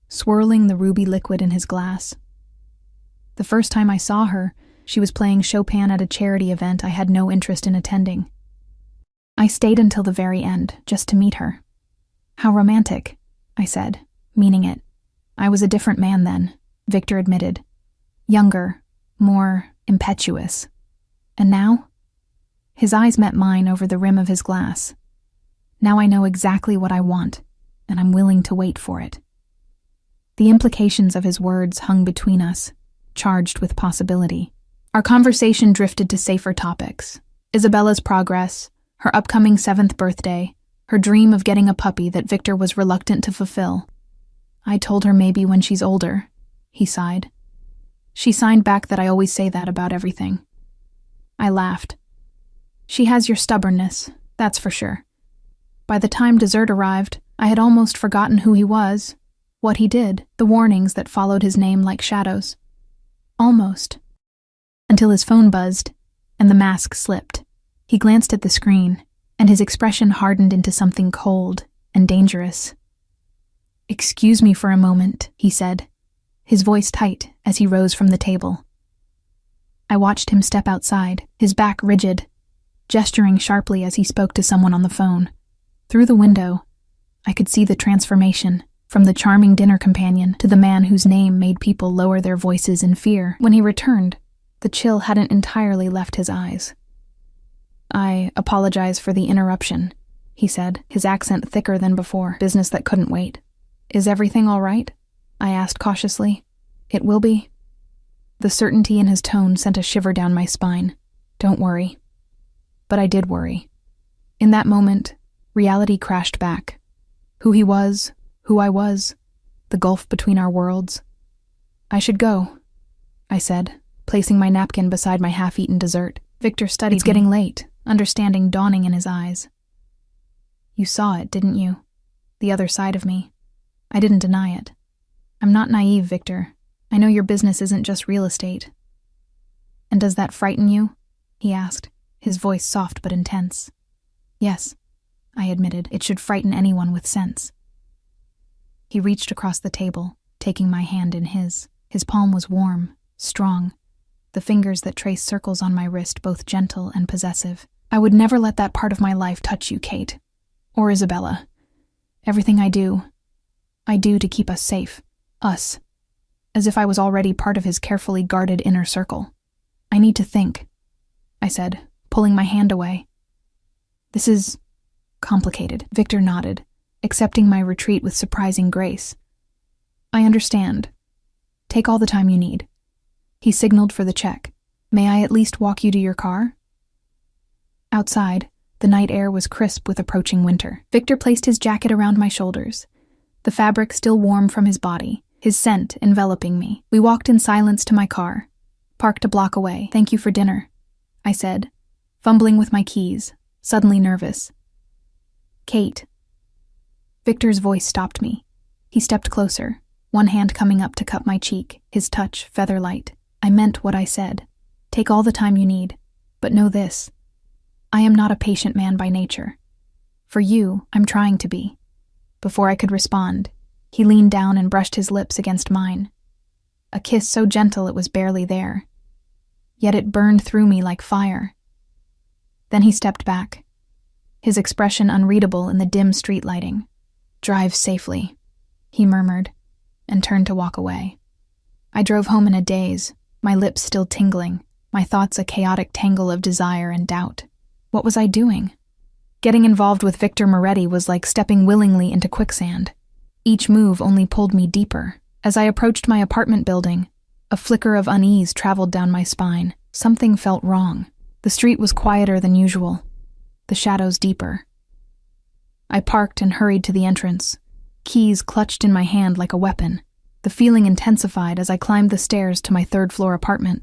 swirling the ruby liquid in his glass. The first time I saw her, she was playing Chopin at a charity event I had no interest in attending. I stayed until the very end, just to meet her. How romantic, I said, meaning it. I was a different man then, Victor admitted. Younger, more impetuous. And now? His eyes met mine over the rim of his glass. Now I know exactly what I want, and I'm willing to wait for it. The implications of his words hung between us, charged with possibility. Our conversation drifted to safer topics. Isabella's progress, her upcoming 7th birthday, her dream of getting a puppy that Victor was reluctant to fulfill. I told her maybe when she's older, he sighed. She signed back that I always say that about everything. I laughed. She has your stubbornness, that's for sure. By the time dessert arrived, I had almost forgotten who he was, what he did, the warnings that followed his name like shadows. Almost. Until his phone buzzed, and the mask slipped. He glanced at the screen, and his expression hardened into something cold and dangerous. Excuse me for a moment, he said, his voice tight as he rose from the table. I watched him step outside, his back rigid, gesturing sharply as he spoke to someone on the phone. Through the window, I could see the transformation, from the charming dinner companion to the man whose name made people lower their voices in fear. When he returned, the chill hadn't entirely left his eyes. I apologize for the interruption, he said, his accent thicker than before. Business that couldn't wait. Is everything all right? I asked cautiously. It will be. The certainty in his tone sent a shiver down my spine. Don't worry. But I did worry. In that moment, reality crashed back. Who he was, who I was, the gulf between our worlds. I should go, I said, placing my napkin beside my half-eaten dessert. Victor studied me. It's getting late, understanding dawning in his eyes. You saw it, didn't you? The other side of me. I didn't deny it. I'm not naive, Victor. I know your business isn't just real estate. And does that frighten you? He asked, his voice soft but intense. Yes, I admitted. It should frighten anyone with sense. He reached across the table, taking my hand in his. His palm was warm, strong, the fingers that traced circles on my wrist both gentle and possessive. I would never let that part of my life touch you, Kate. Or Isabella. Everything I do to keep us safe. Us. As if I was already part of his carefully guarded inner circle. I need to think, I said, pulling my hand away. This is complicated. Victor nodded, accepting my retreat with surprising grace. I understand. Take all the time you need. He signaled for the check. May I at least walk you to your car? Outside, the night air was crisp with approaching winter. Victor placed his jacket around my shoulders, the fabric still warm from his body, his scent enveloping me. We walked in silence to my car, parked a block away. Thank you for dinner, I said, fumbling with my keys, suddenly nervous. Kate. Victor's voice stopped me. He stepped closer, one hand coming up to cup my cheek, his touch feather-light. I meant what I said. Take all the time you need, but know this. I am not a patient man by nature. For you, I'm trying to be. Before I could respond, he leaned down and brushed his lips against mine. A kiss so gentle it was barely there. Yet it burned through me like fire. Then he stepped back, his expression unreadable in the dim street lighting. Drive safely, he murmured, and turned to walk away. I drove home in a daze, my lips still tingling, my thoughts a chaotic tangle of desire and doubt. What was I doing? Getting involved with Victor Moretti was like stepping willingly into quicksand. Each move only pulled me deeper. As I approached my apartment building, a flicker of unease traveled down my spine. Something felt wrong. The street was quieter than usual, the shadows deeper. I parked and hurried to the entrance, keys clutched in my hand like a weapon. The feeling intensified as I climbed the stairs to my third-floor apartment.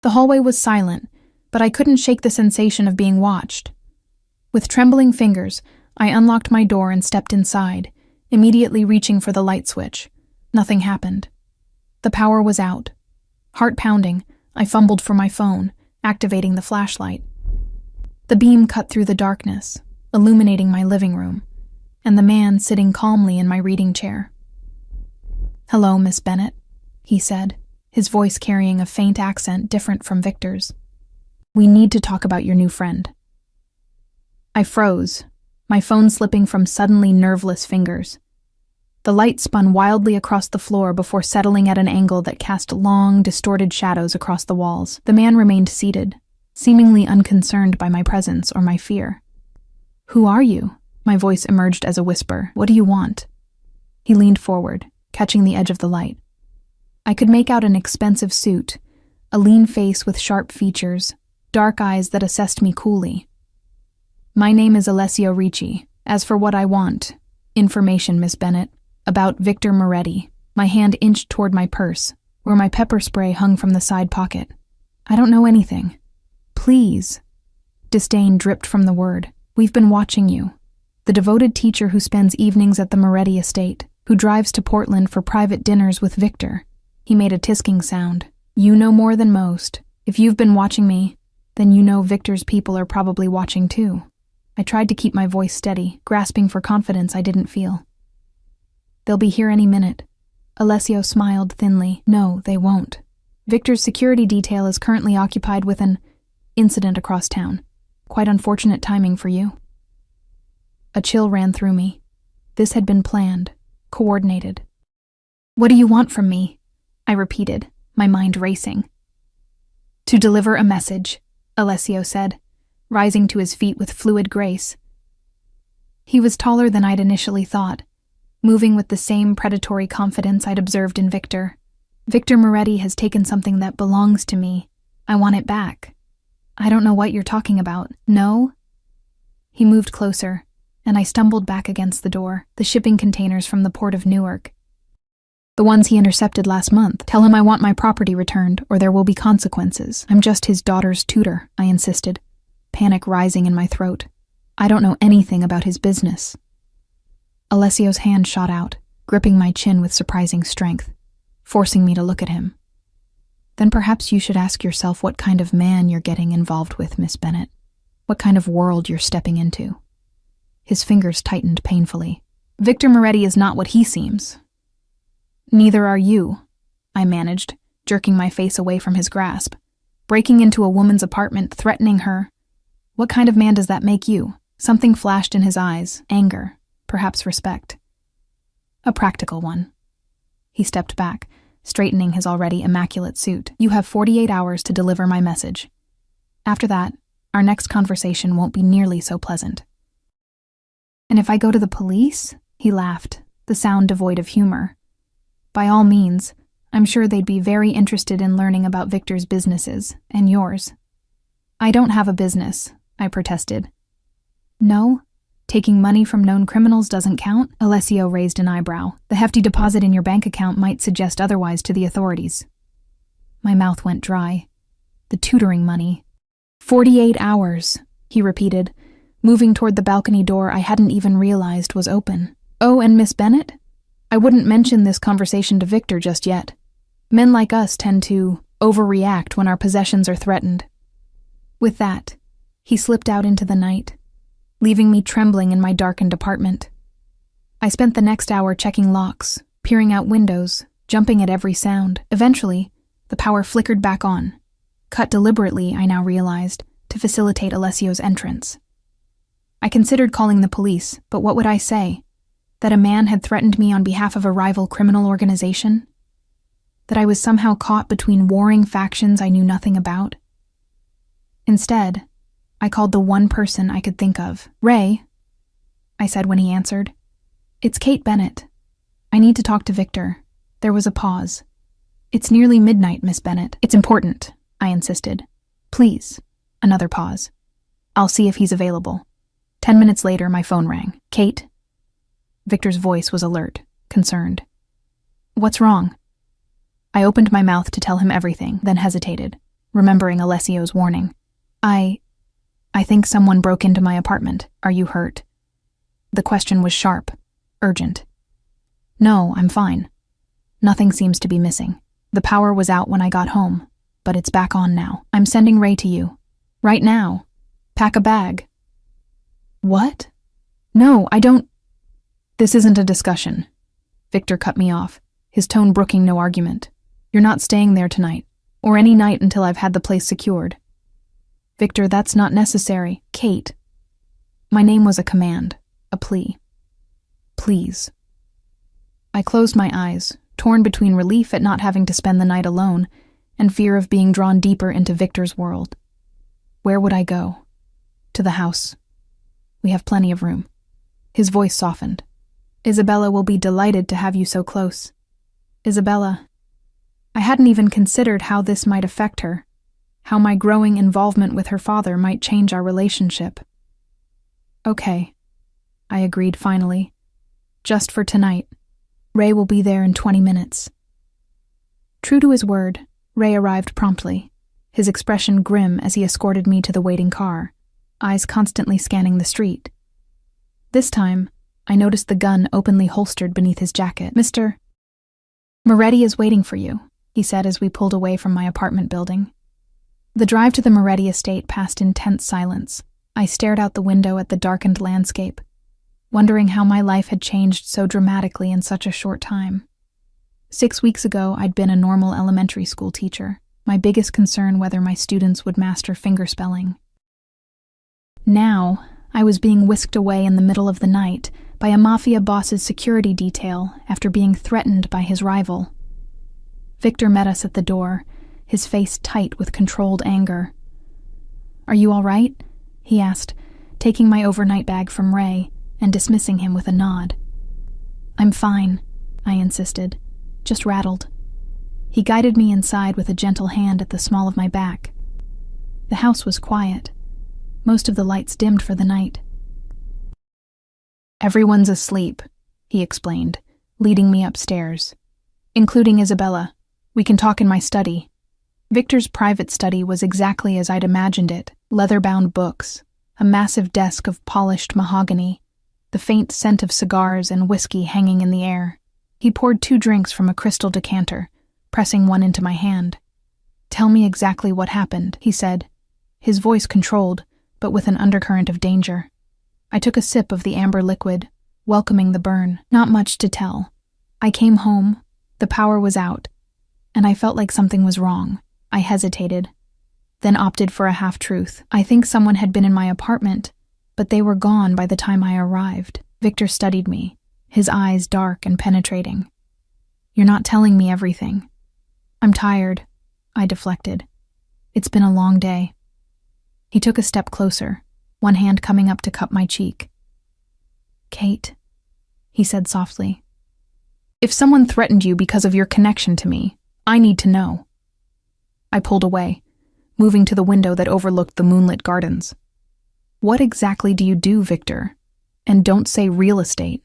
The hallway was silent, but I couldn't shake the sensation of being watched. With trembling fingers, I unlocked my door and stepped inside, immediately reaching for the light switch. Nothing happened. The power was out. Heart pounding, I fumbled for my phone, activating the flashlight. The beam cut through the darkness, illuminating my living room, and the man sitting calmly in my reading chair. "Hello, Miss Bennett," he said, his voice carrying a faint accent different from Victor's. "We need to talk about your new friend." I froze, my phone slipping from suddenly nerveless fingers. The light spun wildly across the floor before settling at an angle that cast long, distorted shadows across the walls. The man remained seated, seemingly unconcerned by my presence or my fear. "Who are you?" My voice emerged as a whisper. "What do you want?" He leaned forward, catching the edge of the light. I could make out an expensive suit, a lean face with sharp features, dark eyes that assessed me coolly. "My name is Alessio Ricci. As for what I want, information, Miss Bennett, about Victor Moretti." My hand inched toward my purse, where my pepper spray hung from the side pocket. "I don't know anything." "Please." Disdain dripped from the word. "We've been watching you. The devoted teacher who spends evenings at the Moretti estate, who drives to Portland for private dinners with Victor." He made a tisking sound. "You know more than most. If you've been watching me, then you know Victor's people are probably watching too." I tried to keep my voice steady, grasping for confidence I didn't feel. "They'll be here any minute." Alessio smiled thinly. "No, they won't. Victor's security detail is currently occupied with an incident across town. Quite unfortunate timing for you." A chill ran through me. This had been planned, coordinated. "What do you want from me?" I repeated, my mind racing. "To deliver a message," Alessio said, rising to his feet with fluid grace. He was taller than I'd initially thought, moving with the same predatory confidence I'd observed in Victor. "Victor Moretti has taken something that belongs to me. I want it back." "I don't know what you're talking about." "No?" He moved closer, and I stumbled back against the door. "The shipping containers from the port of Newark. The ones he intercepted last month. Tell him I want my property returned, or there will be consequences." "I'm just his daughter's tutor," I insisted, panic rising in my throat. "I don't know anything about his business." Alessio's hand shot out, gripping my chin with surprising strength. forcing me to look at him. Then perhaps you should ask yourself what kind of man you're getting involved with, Miss Bennet. What kind of world you're stepping into. His fingers tightened painfully. Victor Moretti is not what he seems. Neither are you, I managed, jerking my face away from his grasp. Breaking into a woman's apartment, threatening her. What kind of man does that make you? Something flashed in his eyes, anger, perhaps respect. A practical one. He stepped back, straightening his already immaculate suit. You have 48 hours to deliver my message. After that, our next conversation won't be nearly so pleasant. And if I go to the police? He laughed, the sound devoid of humor. By all means, I'm sure they'd be very interested in learning about Victor's businesses, and yours. I don't have a business, I protested. No? Taking money from known criminals doesn't count? Alessio raised an eyebrow. The hefty deposit in your bank account might suggest otherwise to the authorities. My mouth went dry. The tutoring money. 48 hours, he repeated, moving toward the balcony door I hadn't even realized was open. Oh, and Miss Bennet? I wouldn't mention this conversation to Victor just yet. Men like us tend to overreact when our possessions are threatened. With that, he slipped out into the night, leaving me trembling in my darkened apartment. I spent the next hour checking locks, peering out windows, jumping at every sound. Eventually, the power flickered back on, cut deliberately, I now realized, to facilitate Alessio's entrance. I considered calling the police, but what would I say? That a man had threatened me on behalf of a rival criminal organization? That I was somehow caught between warring factions I knew nothing about? Instead, I called the one person I could think of. Ray, I said when he answered. It's Kate Bennet. I need to talk to Victor. There was a pause. It's nearly midnight, Miss Bennet. It's important, I insisted. Please. Another pause. I'll see if he's available. 10 minutes later, my phone rang. Kate? Victor's voice was alert, concerned. What's wrong? I opened my mouth to tell him everything, then hesitated, remembering Alessio's warning. I think someone broke into my apartment. Are you hurt? The question was sharp, urgent. No, I'm fine. Nothing seems to be missing. The power was out when I got home, but it's back on now. I'm sending Ray to you. Right now. Pack a bag. What? No, I don't... This isn't a discussion. Victor cut me off, his tone brooking no argument. You're not staying there tonight, or any night until I've had the place secured. Victor, that's not necessary. Kate. My name was a command, a plea. Please. I closed my eyes, torn between relief at not having to spend the night alone and fear of being drawn deeper into Victor's world. Where would I go? To the house. We have plenty of room. His voice softened. Isabella will be delighted to have you so close. Isabella. I hadn't even considered how this might affect her, how my growing involvement with her father might change our relationship. Okay, I agreed finally. Just for tonight. Ray will be there in 20 minutes. True to his word, Ray arrived promptly, his expression grim as he escorted me to the waiting car, eyes constantly scanning the street. This time, I noticed the gun openly holstered beneath his jacket. Mr. Moretti is waiting for you, he said as we pulled away from my apartment building. The drive to the Moretti estate passed in tense silence. I stared out the window at the darkened landscape, wondering how my life had changed so dramatically in such a short time. 6 weeks ago, I'd been a normal elementary school teacher, my biggest concern whether my students would master fingerspelling. Now, I was being whisked away in the middle of the night by a mafia boss's security detail after being threatened by his rival. Victor met us at the door, his face tight with controlled anger. Are you all right? He asked, taking my overnight bag from Ray and dismissing him with a nod. I'm fine, I insisted, just rattled. He guided me inside with a gentle hand at the small of my back. The house was quiet, most of the lights dimmed for the night. Everyone's asleep, he explained, leading me upstairs, including Isabella. We can talk in my study. Victor's private study was exactly as I'd imagined it, leather-bound books, a massive desk of polished mahogany, the faint scent of cigars and whiskey hanging in the air. He poured 2 drinks from a crystal decanter, pressing one into my hand. "Tell me exactly what happened," he said, his voice controlled, but with an undercurrent of danger. I took a sip of the amber liquid, welcoming the burn. "Not much to tell. I came home, the power was out, and I felt like something was wrong." I hesitated, then opted for a half-truth. "I think someone had been in my apartment, but they were gone by the time I arrived." Victor studied me, his eyes dark and penetrating. "You're not telling me everything." "I'm tired," I deflected. "It's been a long day." He took a step closer, one hand coming up to cup my cheek. "Kate," he said softly, "if someone threatened you because of your connection to me, I need to know." I pulled away, moving to the window that overlooked the moonlit gardens. "What exactly do you do, Victor? And don't say real estate."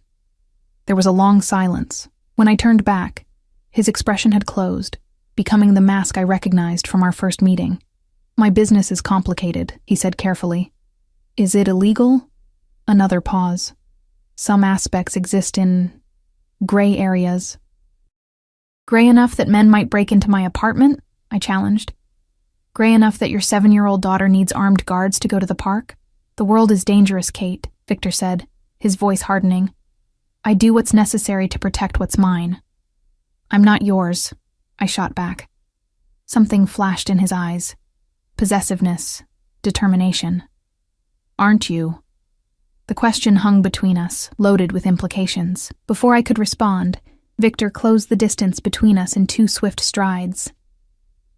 There was a long silence. When I turned back, his expression had closed, becoming the mask I recognized from our first meeting. "My business is complicated," he said carefully. "Is it illegal?" Another pause. "Some aspects exist in gray areas." "Gray enough that men might break into my apartment?" I challenged. "Gray enough that your 7-year-old daughter needs armed guards to go to the park?" "The world is dangerous, Kate," Victor said, his voice hardening. "I do what's necessary to protect what's mine." "I'm not yours," I shot back. Something flashed in his eyes. Possessiveness, determination. "Aren't you?" The question hung between us, loaded with implications. Before I could respond, Victor closed the distance between us in 2 swift strides.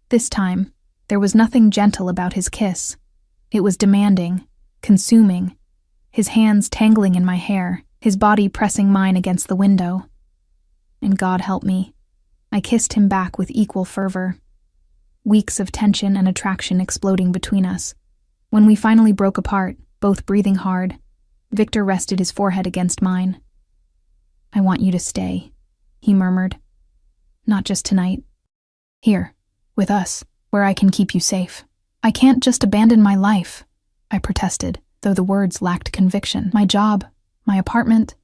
This time, there was nothing gentle about his kiss. It was demanding, consuming, his hands tangling in my hair, his body pressing mine against the window. And God help me, I kissed him back with equal fervor. Weeks of tension and attraction exploding between us. When we finally broke apart, both breathing hard, Victor rested his forehead against mine. "I want you to stay," he murmured. "Not just tonight. Here, with us, where I can keep you safe." "I can't just abandon my life," I protested, though the words lacked conviction. "My job, my apartment.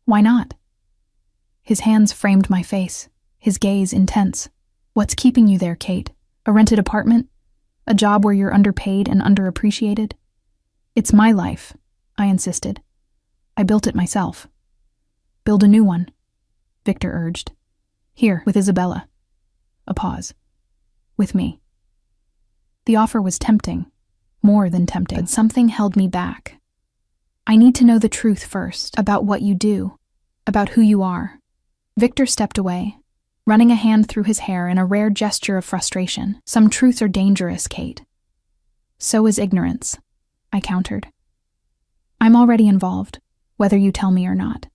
Why not?" His hands framed my face, his gaze intense. "What's keeping you there, Kate? A rented apartment? A job where you're underpaid and underappreciated?" "It's my life," I insisted. "I built it myself." "Build a new one," Victor urged. "Here, with Isabella." A pause. "With me." The offer was tempting, more than tempting, but something held me back. "I need to know the truth first, about what you do, about who you are." Victor stepped away, running a hand through his hair in a rare gesture of frustration. "Some truths are dangerous, Kate." "So is ignorance," I countered. "I'm already involved, whether you tell me or not.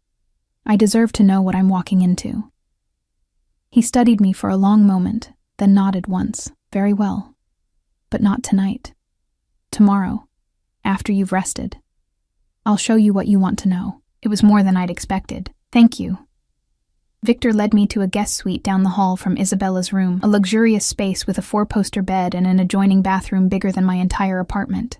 I deserve to know what I'm walking into." He studied me for a long moment, then nodded once. "Very well. But not tonight. Tomorrow, after you've rested. I'll show you what you want to know." It was more than I'd expected. "Thank you." Victor led me to a guest suite down the hall from Isabella's room, a luxurious space with a 4-poster bed and an adjoining bathroom bigger than my entire apartment.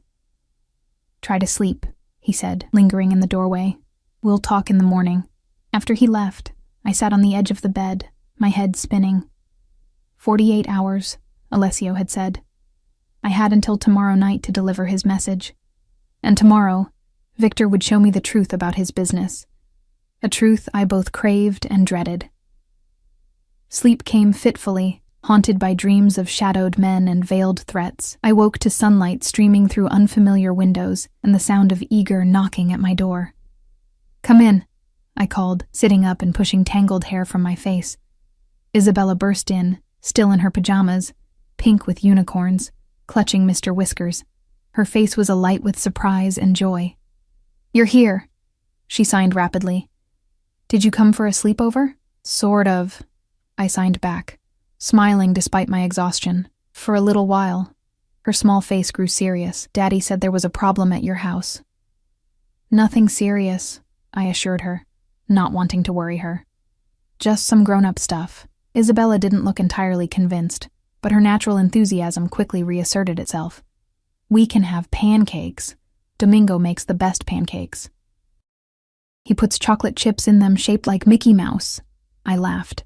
"Try to sleep," he said, lingering in the doorway. "We'll talk in the morning." After he left, I sat on the edge of the bed, my head spinning. 48 hours, Alessio had said. I had until tomorrow night to deliver his message. And tomorrow, Victor would show me the truth about his business. A truth I both craved and dreaded. Sleep came fitfully, haunted by dreams of shadowed men and veiled threats. I woke to sunlight streaming through unfamiliar windows and the sound of eager knocking at my door. "Come in," I called, sitting up and pushing tangled hair from my face. Isabella burst in, still in her pajamas, pink with unicorns, clutching Mr. Whiskers. Her face was alight with surprise and joy. "You're here," she signed rapidly. "Did you come for a sleepover?" "Sort of," I signed back, smiling despite my exhaustion. "For a little while." Her small face grew serious. "Daddy said there was a problem at your house." "Nothing serious," I assured her, not wanting to worry her. "Just some grown-up stuff." Isabella didn't look entirely convinced, but her natural enthusiasm quickly reasserted itself. "We can have pancakes. Domingo makes the best pancakes." "He puts chocolate chips in them shaped like Mickey Mouse," I laughed.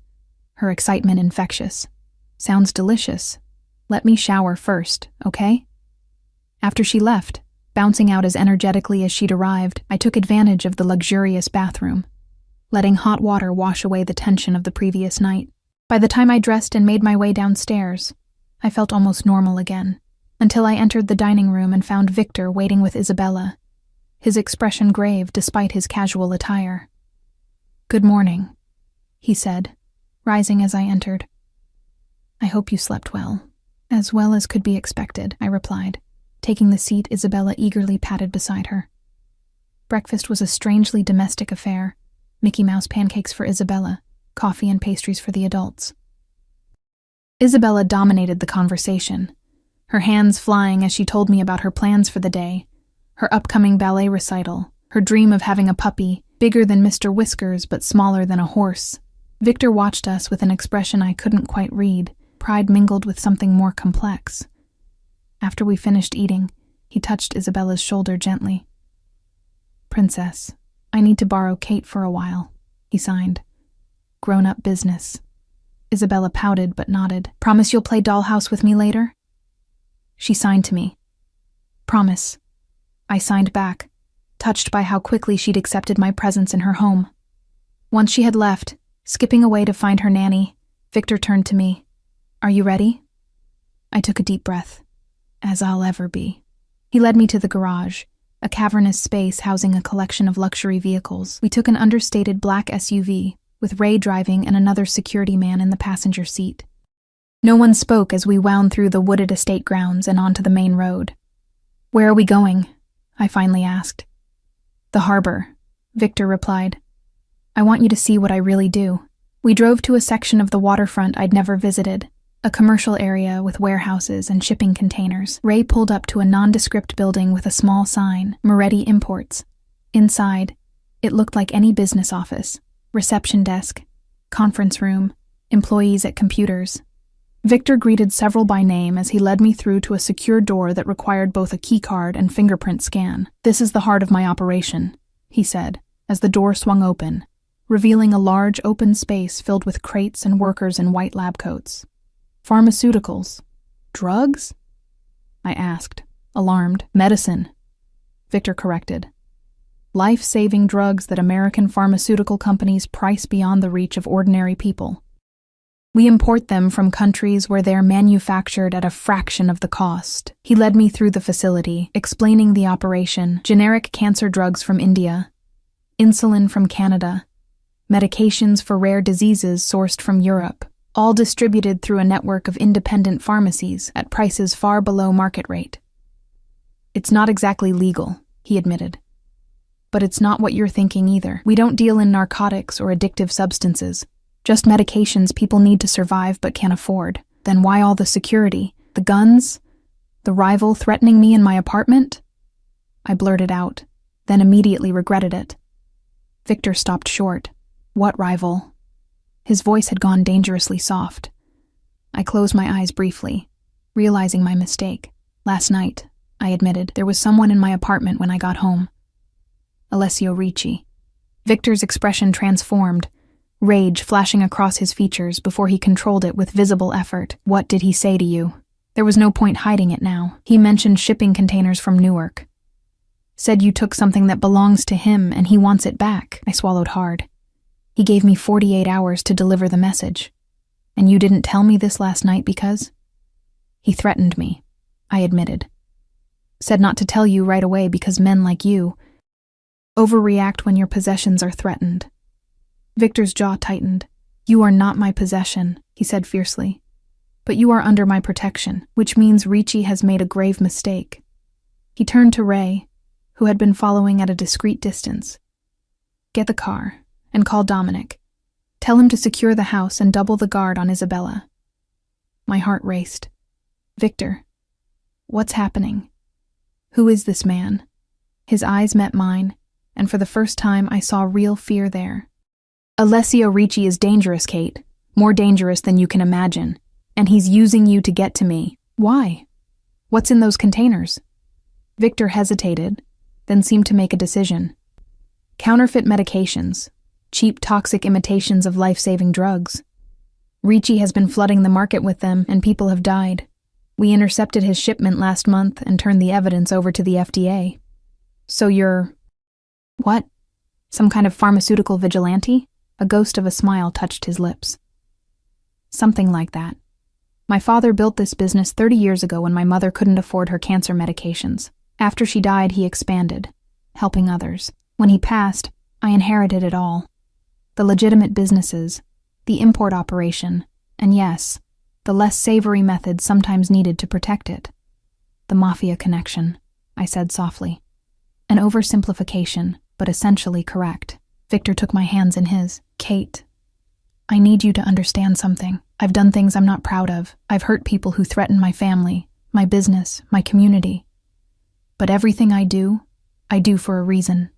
her excitement infectious. Sounds delicious. Let me shower first, okay? After she left, bouncing out as energetically as she'd arrived, I took advantage of the luxurious bathroom, letting hot water wash away the tension of the previous night. By the time I dressed and made my way downstairs, I felt almost normal again, until I entered the dining room and found Victor waiting with Isabella, his expression grave despite his casual attire. "Good morning," he said, rising as I entered. "I hope you slept well." "As well as could be expected," I replied, taking the seat Isabella eagerly patted beside her. Breakfast was a strangely domestic affair: Mickey Mouse pancakes for Isabella, coffee and pastries for the adults. Isabella dominated the conversation, her hands flying as she told me about her plans for the day, her upcoming ballet recital, her dream of having a puppy, bigger than Mr. Whiskers but smaller than a horse. Victor watched us with an expression I couldn't quite read, pride mingled with something more complex. After we finished eating, he touched Isabella's shoulder gently. "Princess, I need to borrow Kate for a while," he signed. "Grown-up business." Isabella pouted but nodded. "Promise you'll play dollhouse with me later?" She signed to me. "Promise." I signed back, touched by how quickly she'd accepted my presence in her home. Once she had left, skipping away to find her nanny, Victor turned to me. "Are you ready?" I took a deep breath. "As I'll ever be." He led me to the garage, a cavernous space housing a collection of luxury vehicles. We took an understated black SUV, with Ray driving and another security man in the passenger seat. No one spoke as we wound through the wooded estate grounds and onto the main road. "Where are we going?" I finally asked. "The harbor," Victor replied. "I want you to see what I really do." We drove to a section of the waterfront I'd never visited, a commercial area with warehouses and shipping containers. Ray pulled up to a nondescript building with a small sign, Moretti Imports. Inside, it looked like any business office: reception desk, conference room, employees at computers. Victor greeted several by name as he led me through to a secure door that required both a keycard and fingerprint scan. "This is the heart of my operation," he said, as the door swung open, revealing a large open space filled with crates and workers in white lab coats. "Pharmaceuticals? Drugs?" I asked, alarmed. "Medicine," Victor corrected. "Life-saving drugs that American pharmaceutical companies price beyond the reach of ordinary people. We import them from countries where they're manufactured at a fraction of the cost." He led me through the facility, explaining the operation: generic cancer drugs from India, insulin from Canada, medications for rare diseases sourced from Europe, all distributed through a network of independent pharmacies at prices far below market rate. "It's not exactly legal," he admitted. "But it's not what you're thinking either. We don't deal in narcotics or addictive substances, just medications people need to survive but can't afford." "Then why all the security? The guns? The rival threatening me in my apartment?" I blurted out, then immediately regretted it. Victor stopped short. "What rival?" His voice had gone dangerously soft. I closed my eyes briefly, realizing my mistake. "Last night," I admitted, "there was someone in my apartment when I got home." "Alessio Ricci." Victor's expression transformed, rage flashing across his features before he controlled it with visible effort. "What did he say to you?" There was no point hiding it now. "He mentioned shipping containers from Newark. Said you took something that belongs to him and he wants it back." I swallowed hard. "He gave me 48 hours to deliver the message. And you didn't tell me this last night because?" "He threatened me," I admitted. "Said not to tell you right away because men like you overreact when your possessions are threatened." Victor's jaw tightened. "You are not my possession," he said fiercely. "But you are under my protection, which means Ricci has made a grave mistake." He turned to Ray, who had been following at a discreet distance. "Get the car and call Dominic. Tell him to secure the house and double the guard on Isabella." My heart raced. "Victor, what's happening? Who is this man?" His eyes met mine, and for the first time I saw real fear there. "Alessio Ricci is dangerous, Kate. More dangerous than you can imagine. And he's using you to get to me." "Why? What's in those containers?" Victor hesitated, then seemed to make a decision. "Counterfeit medications. Cheap, toxic imitations of life-saving drugs." Ricci has been flooding the market with them, and people have died. We intercepted his shipment last month and turned the evidence over to the FDA. So you're... What? Some kind of pharmaceutical vigilante? A ghost of a smile touched his lips. Something like that. My father built this business 30 years ago when my mother couldn't afford her cancer medications. After she died, he expanded, helping others. When he passed, I inherited it all. The legitimate businesses, the import operation, and yes, the less savory methods sometimes needed to protect it. The Mafia connection, I said softly. An oversimplification, but essentially correct. Victor took my hands in his. Kate, I need you to understand something. I've done things I'm not proud of. I've hurt people who threaten my family, my business, my community. But everything I do for a reason.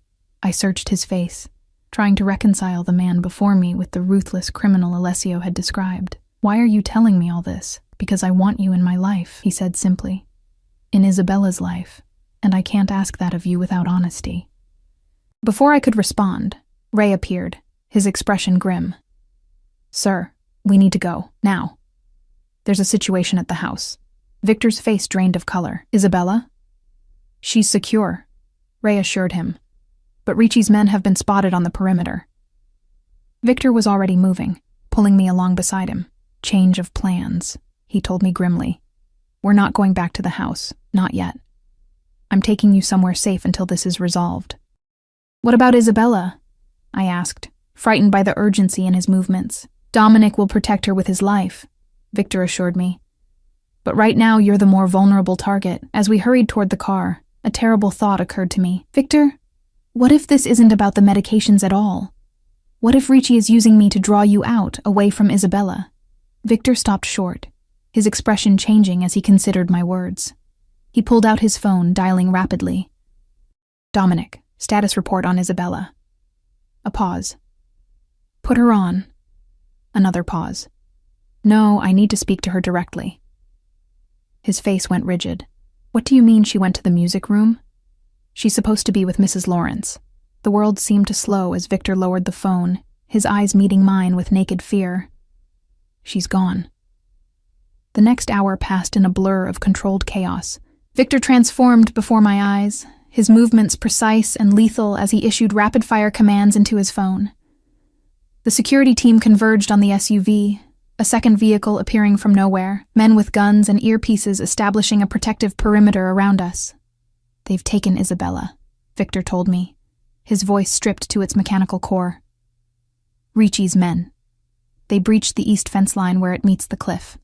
I searched his face, trying to reconcile the man before me with the ruthless criminal Alessio had described. Why are you telling me all this? Because I want you in my life, he said simply. In Isabella's life, and I can't ask that of you without honesty. Before I could respond, Ray appeared, his expression grim. Sir, we need to go, now. There's a situation at the house. Victor's face drained of color. Isabella? She's secure, Ray assured him. But Ricci's men have been spotted on the perimeter. Victor was already moving, pulling me along beside him. Change of plans, he told me grimly. We're not going back to the house, not yet. I'm taking you somewhere safe until this is resolved. What about Isabella? I asked, frightened by the urgency in his movements. Dominic will protect her with his life, Victor assured me. But right now you're the more vulnerable target. As we hurried toward the car, a terrible thought occurred to me. Victor, what if this isn't about the medications at all? What if Ricci is using me to draw you out, away from Isabella? Victor stopped short, his expression changing as he considered my words. He pulled out his phone, dialing rapidly. Dominic, status report on Isabella. A pause. Put her on. Another pause. No, I need to speak to her directly. His face went rigid. What do you mean she went to the music room? She's supposed to be with Mrs. Lawrence. The world seemed to slow as Victor lowered the phone, his eyes meeting mine with naked fear. She's gone. The next hour passed in a blur of controlled chaos. Victor transformed before my eyes, his movements precise and lethal as he issued rapid-fire commands into his phone. The security team converged on the SUV, a second vehicle appearing from nowhere, men with guns and earpieces establishing a protective perimeter around us. They've taken Isabella, Victor told me, his voice stripped to its mechanical core. Ricci's men. They breached the east fence line where it meets the cliff.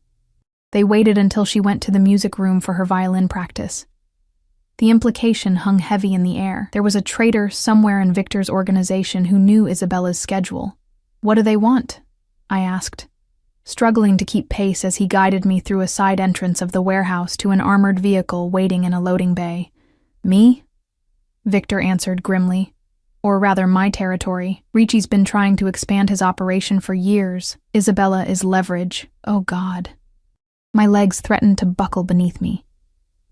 They waited until she went to the music room for her violin practice. The implication hung heavy in the air. There was a traitor somewhere in Victor's organization who knew Isabella's schedule. What do they want? I asked, struggling to keep pace as he guided me through a side entrance of the warehouse to an armored vehicle waiting in a loading bay. Me? Victor answered grimly. Or rather, my territory. Ricci's been trying to expand his operation for years. Isabella is leverage. Oh God. My legs threatened to buckle beneath me.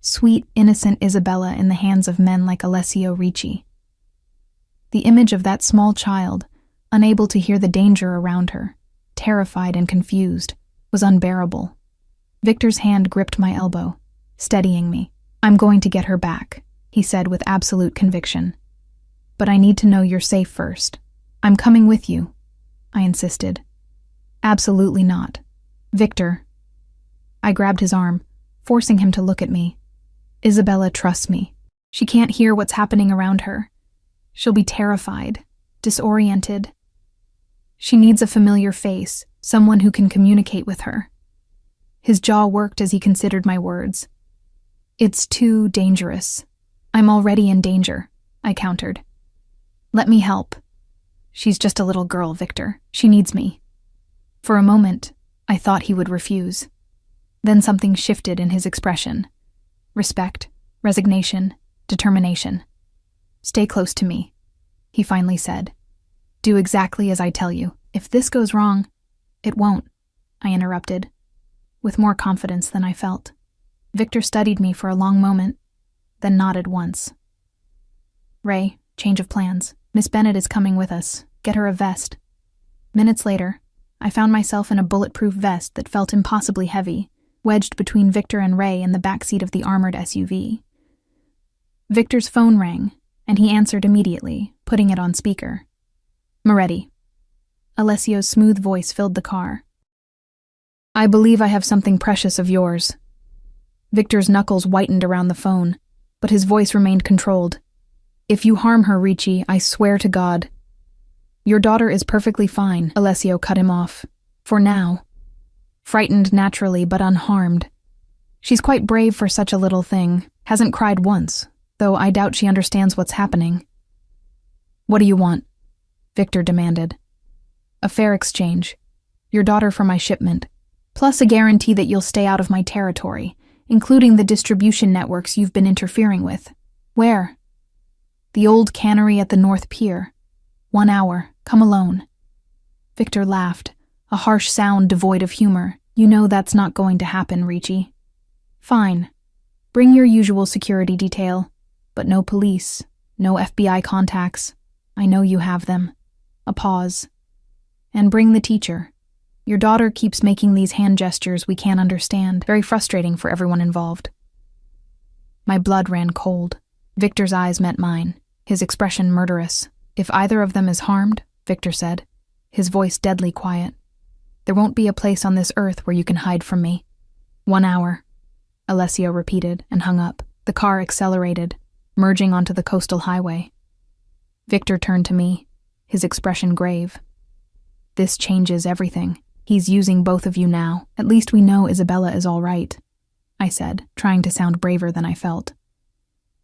Sweet, innocent Isabella in the hands of men like Alessio Ricci. The image of that small child, unable to hear the danger around her, terrified and confused, was unbearable. Victor's hand gripped my elbow, steadying me. I'm going to get her back, he said with absolute conviction. But I need to know you're safe first. I'm coming with you, I insisted. Absolutely not. Victor. I grabbed his arm, forcing him to look at me. Isabella trusts me. She can't hear what's happening around her. She'll be terrified, disoriented. She needs a familiar face, someone who can communicate with her. His jaw worked as he considered my words. It's too dangerous. I'm already in danger, I countered. Let me help. She's just a little girl, Victor. She needs me. For a moment, I thought he would refuse. Then something shifted in his expression. Respect, resignation, determination. Stay close to me, he finally said. Do exactly as I tell you. If this goes wrong, it won't, I interrupted, with more confidence than I felt. Victor studied me for a long moment, then nodded once. Ray, change of plans. Miss Bennett is coming with us. Get her a vest. Minutes later, I found myself in a bulletproof vest that felt impossibly heavy, wedged between Victor and Ray in the backseat of the armored SUV. Victor's phone rang, and he answered immediately, putting it on speaker. "Moretti." Alessio's smooth voice filled the car. "I believe I have something precious of yours." Victor's knuckles whitened around the phone, but his voice remained controlled. "If you harm her, Ricci, I swear to God." "Your daughter is perfectly fine," Alessio cut him off. "For now. Frightened naturally, but unharmed. She's quite brave for such a little thing, hasn't cried once, though I doubt she understands what's happening." "What do you want?" Victor demanded. "A fair exchange. Your daughter for my shipment, plus a guarantee that you'll stay out of my territory, including the distribution networks you've been interfering with." "Where?" "The old cannery at the North Pier. 1 hour. Come alone." Victor laughed, a harsh sound devoid of humor. "You know that's not going to happen, Ricci." "Fine. Bring your usual security detail, but no police, no FBI contacts. I know you have them." A pause. "And bring the teacher. Your daughter keeps making these hand gestures we can't understand. Very frustrating for everyone involved." My blood ran cold. Victor's eyes met mine, his expression murderous. "If either of them is harmed," Victor said, his voice deadly quiet, "there won't be a place on this earth where you can hide from me." 1 hour, Alessio repeated and hung up. The car accelerated, merging onto the coastal highway. Victor turned to me, his expression grave. "This changes everything. He's using both of you now. At least we know Isabella is all right," I said, trying to sound braver than I felt.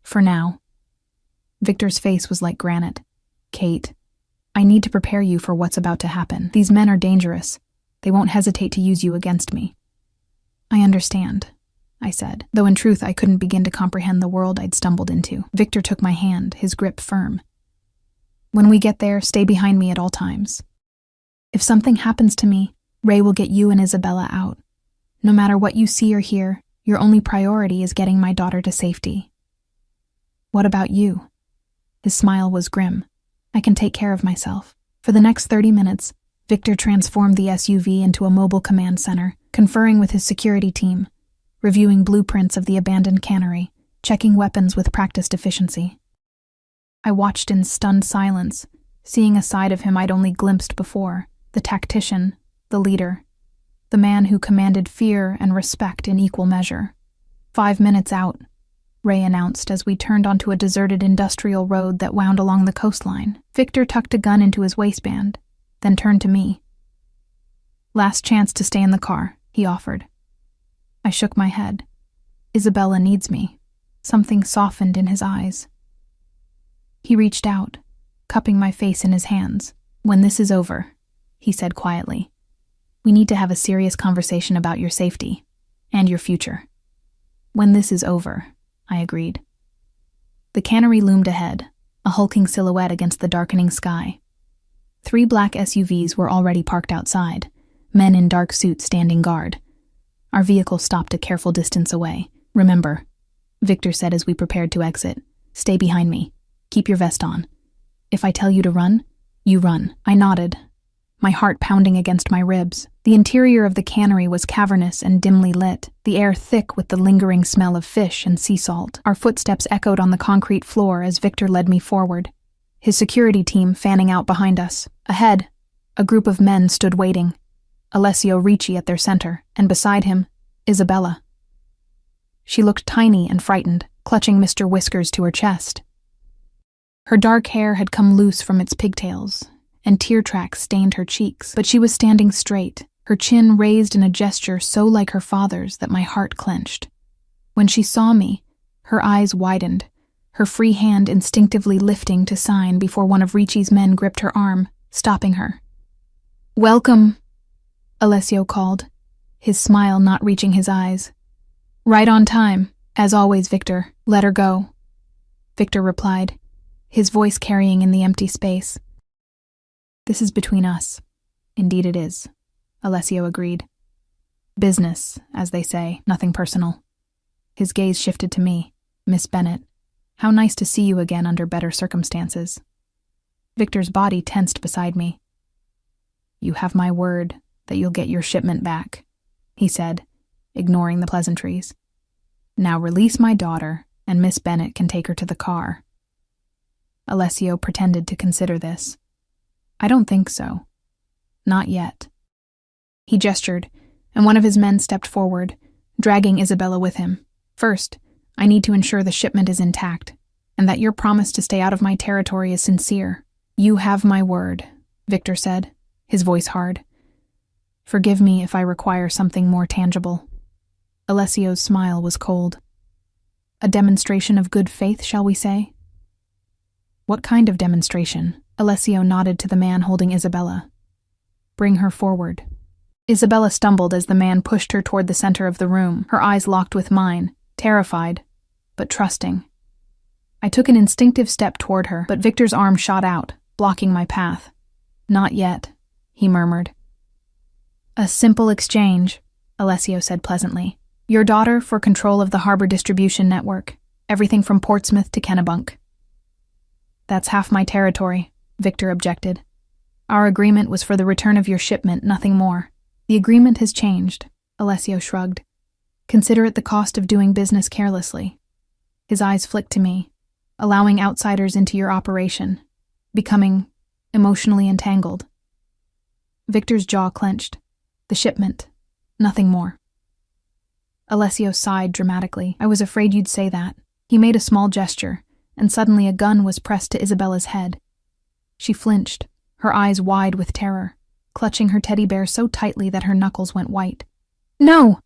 "For now." Victor's face was like granite. "Kate, I need to prepare you for what's about to happen. These men are dangerous. They won't hesitate to use you against me." "I understand," I said, though in truth I couldn't begin to comprehend the world I'd stumbled into. Victor took my hand, his grip firm. "When we get there, stay behind me at all times. If something happens to me, Ray will get you and Isabella out. No matter what you see or hear, your only priority is getting my daughter to safety." "What about you?" His smile was grim. "I can take care of myself." For the next 30 minutes, Victor transformed the SUV into a mobile command center, conferring with his security team, reviewing blueprints of the abandoned cannery, checking weapons with practiced efficiency. I watched in stunned silence, seeing a side of him I'd only glimpsed before, the tactician, the leader, the man who commanded fear and respect in equal measure. 5 minutes out, Ray announced as we turned onto a deserted industrial road that wound along the coastline. Victor tucked a gun into his waistband, then turned to me. "Last chance to stay in the car," he offered. I shook my head. "Isabella needs me." Something softened in his eyes. He reached out, cupping my face in his hands. "When this is over," he said quietly, "we need to have a serious conversation about your safety and your future." "When this is over," I agreed. The cannery loomed ahead, a hulking silhouette against the darkening sky. 3 black SUVs were already parked outside, men in dark suits standing guard. Our vehicle stopped a careful distance away. "Remember," Victor said as we prepared to exit, "stay behind me. Keep your vest on. If I tell you to run, you run." I nodded, my heart pounding against my ribs. The interior of the cannery was cavernous and dimly lit, the air thick with the lingering smell of fish and sea salt. Our footsteps echoed on the concrete floor as Victor led me forward, his security team fanning out behind us. Ahead, a group of men stood waiting, Alessio Ricci at their center, and beside him, Isabella. She looked tiny and frightened, clutching Mr. Whiskers to her chest. Her dark hair had come loose from its pigtails, and tear tracks stained her cheeks, but she was standing straight, her chin raised in a gesture so like her father's that my heart clenched. When she saw me, her eyes widened, her free hand instinctively lifting to sign before one of Ricci's men gripped her arm, stopping her. "Welcome," Alessio called, his smile not reaching his eyes. "Right on time. As always, Victor. Let her go," Victor replied, his voice carrying in the empty space. "This is between us." "Indeed it is," Alessio agreed. "Business, as they say, nothing personal." His gaze shifted to me. "Miss Bennett, how nice to see you again under better circumstances." Victor's body tensed beside me. "You have my word that you'll get your shipment back," he said, ignoring the pleasantries. "Now release my daughter, and Miss Bennet can take her to the car." Alessio pretended to consider this. "I don't think so. Not yet." He gestured, and one of his men stepped forward, dragging Isabella with him. "First, I need to ensure the shipment is intact, and that your promise to stay out of my territory is sincere." "You have my word," Victor said, his voice hard. "Forgive me if I require something more tangible." Alessio's smile was cold. "A demonstration of good faith, shall we say?" "What kind of demonstration?" Alessio nodded to the man holding Isabella. "Bring her forward." Isabella stumbled as the man pushed her toward the center of the room, her eyes locked with mine, terrified, but trusting. I took an instinctive step toward her, but Victor's arm shot out, blocking my path. "Not yet," he murmured. "A simple exchange," Alessio said pleasantly. "Your daughter for control of the harbor distribution network, everything from Portsmouth to Kennebunk." "That's half my territory," Victor objected. "Our agreement was for the return of your shipment, nothing more." "The agreement has changed," Alessio shrugged. "Consider it the cost of doing business carelessly." His eyes flicked to me, allowing outsiders into your operation, becoming emotionally entangled. Victor's jaw clenched. "The shipment, nothing more." Alessio sighed dramatically. "I was afraid you'd say that." He made a small gesture, and suddenly a gun was pressed to Isabella's head. She flinched, her eyes wide with terror, clutching her teddy bear so tightly that her knuckles went white. "No!"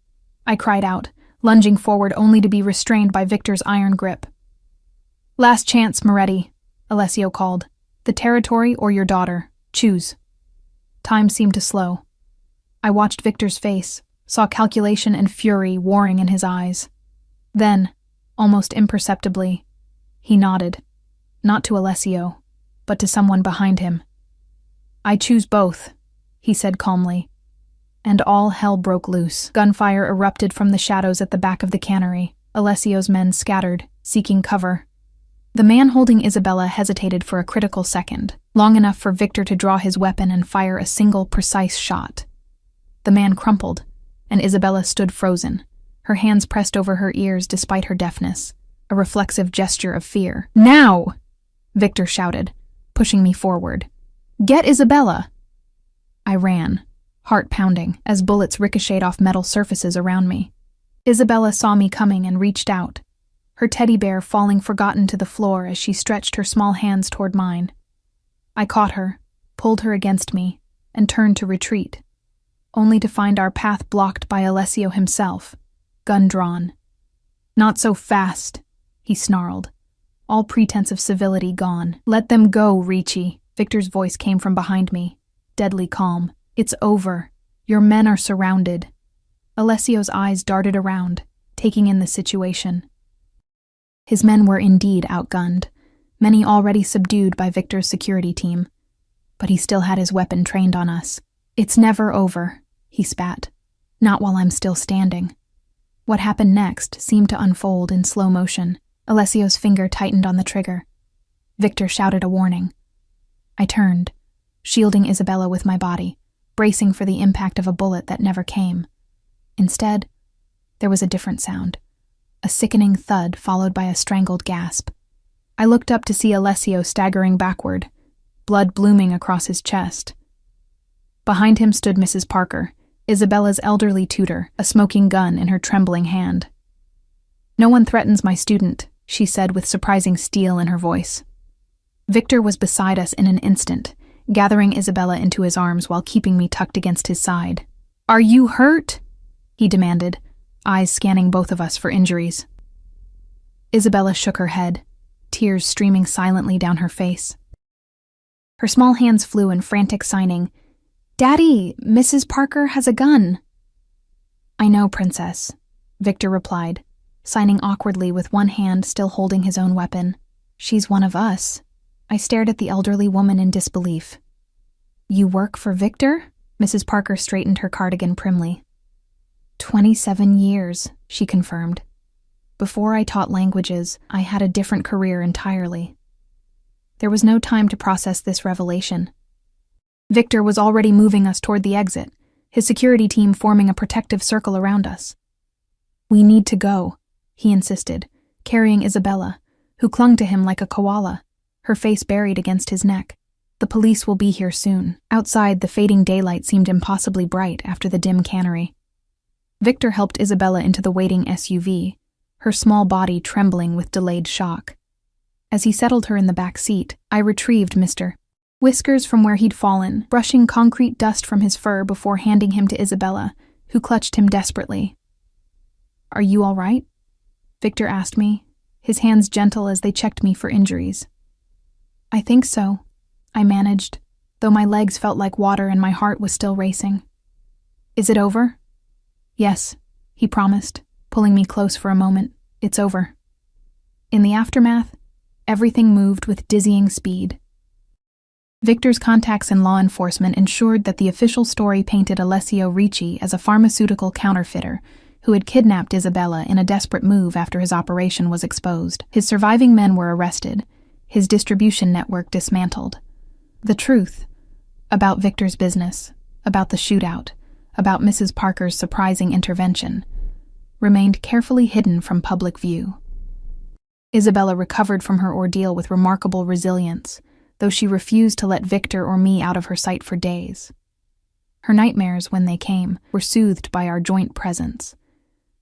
I cried out, lunging forward only to be restrained by Victor's iron grip. "Last chance, Moretti," Alessio called. "The territory or your daughter. Choose." Time seemed to slow. I watched Victor's face, saw calculation and fury warring in his eyes. Then, almost imperceptibly, he nodded, not to Alessio, but to someone behind him. "I choose both," he said calmly. And all hell broke loose. Gunfire erupted from the shadows at the back of the cannery. Alessio's men scattered, seeking cover. The man holding Isabella hesitated for a critical second, long enough for Victor to draw his weapon and fire a single, precise shot. The man crumpled, and Isabella stood frozen, her hands pressed over her ears despite her deafness, a reflexive gesture of fear. "Now!" Victor shouted, pushing me forward. "Get Isabella!" I ran, heart pounding, as bullets ricocheted off metal surfaces around me. Isabella saw me coming and reached out, her teddy bear falling forgotten to the floor as she stretched her small hands toward mine. I caught her, pulled her against me, and turned to retreat, only to find our path blocked by Alessio himself, gun drawn. "Not so fast," he snarled, all pretense of civility gone. "Let them go, Ricci." Victor's voice came from behind me, deadly calm. "It's over. Your men are surrounded." Alessio's eyes darted around, taking in the situation. His men were indeed outgunned, many already subdued by Victor's security team. But he still had his weapon trained on us. "It's never over," he spat. "Not while I'm still standing." What happened next seemed to unfold in slow motion. Alessio's finger tightened on the trigger. Victor shouted a warning. I turned, shielding Isabella with my body, bracing for the impact of a bullet that never came. Instead, there was a different sound, a sickening thud followed by a strangled gasp. I looked up to see Alessio staggering backward, blood blooming across his chest. Behind him stood Mrs. Parker, Isabella's elderly tutor, a smoking gun in her trembling hand. "No one threatens my student," she said with surprising steel in her voice. Victor was beside us in an instant, gathering Isabella into his arms while keeping me tucked against his side. "Are you hurt?" he demanded, eyes scanning both of us for injuries. Isabella shook her head, tears streaming silently down her face. Her small hands flew in frantic signing. "Daddy, Mrs. Parker has a gun." "I know, Princess," Victor replied, signing awkwardly with one hand still holding his own weapon. "She's one of us." I stared at the elderly woman in disbelief. "You work for Victor?" Mrs. Parker straightened her cardigan primly. 27 years, she confirmed. "Before I taught languages, I had a different career entirely." There was no time to process this revelation. Victor was already moving us toward the exit, his security team forming a protective circle around us. "We need to go," he insisted, carrying Isabella, who clung to him like a koala, her face buried against his neck. "The police will be here soon." Outside, the fading daylight seemed impossibly bright after the dim cannery. Victor helped Isabella into the waiting SUV, her small body trembling with delayed shock. As he settled her in the back seat, I retrieved Mr. Whiskers from where he'd fallen, brushing concrete dust from his fur before handing him to Isabella, who clutched him desperately. "Are you all right?" Victor asked me, his hands gentle as they checked me for injuries. "I think so," I managed, though my legs felt like water and my heart was still racing. "Is it over?" "Yes," he promised, pulling me close for a moment. "It's over." In the aftermath, everything moved with dizzying speed. Victor's contacts in law enforcement ensured that the official story painted Alessio Ricci as a pharmaceutical counterfeiter who had kidnapped Isabella in a desperate move after his operation was exposed. His surviving men were arrested, his distribution network dismantled. The truth about Victor's business, about the shootout, about Mrs. Parker's surprising intervention, remained carefully hidden from public view. Isabella recovered from her ordeal with remarkable resilience, though she refused to let Victor or me out of her sight for days. Her nightmares, when they came, were soothed by our joint presence.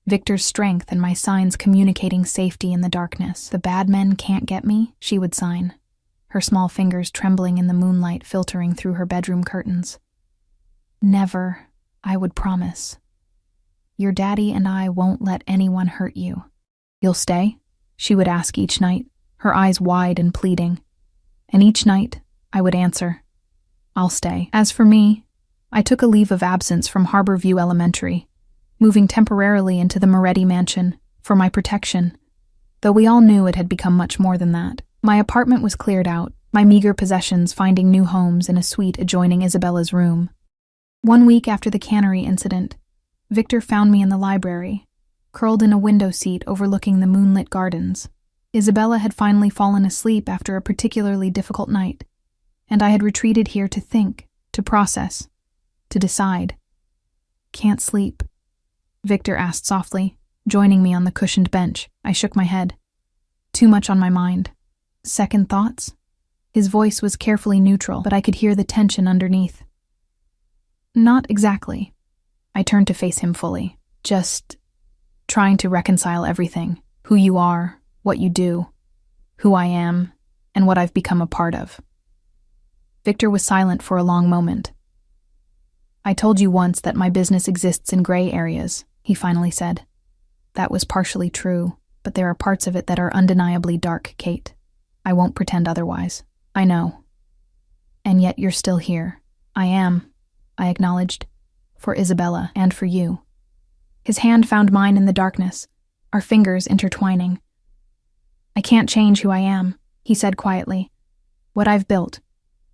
Victor's strength and my signs communicating safety in the darkness. "The bad men can't get me," she would sign, her small fingers trembling in the moonlight filtering through her bedroom curtains. "Never," I would promise. "Your daddy and I won't let anyone hurt you." "You'll stay?" she would ask each night, her eyes wide and pleading. And each night, I would answer, "I'll stay." As for me, I took a leave of absence from Harborview Elementary, moving temporarily into the Moretti mansion for my protection, though we all knew it had become much more than that. My apartment was cleared out, my meager possessions finding new homes in a suite adjoining Isabella's room. 1 week after the cannery incident, Victor found me in the library, curled in a window seat overlooking the moonlit gardens. Isabella had finally fallen asleep after a particularly difficult night, and I had retreated here to think, to process, to decide. "Can't sleep?" Victor asked softly, joining me on the cushioned bench. I shook my head. "Too much on my mind. Second thoughts?" His voice was carefully neutral, but I could hear the tension underneath. "Not exactly." I turned to face him fully. "Just trying to reconcile everything. Who you are, what you do, who I am, and what I've become a part of." Victor was silent for a long moment. "I told you once that my business exists in gray areas," he finally said. "That was partially true, but there are parts of it that are undeniably dark, Kate. I won't pretend otherwise. I know. And yet you're still here." "I am," I acknowledged, "for Isabella and for you." His hand found mine in the darkness, our fingers intertwining. "I can't change who I am," he said quietly. "What I've built,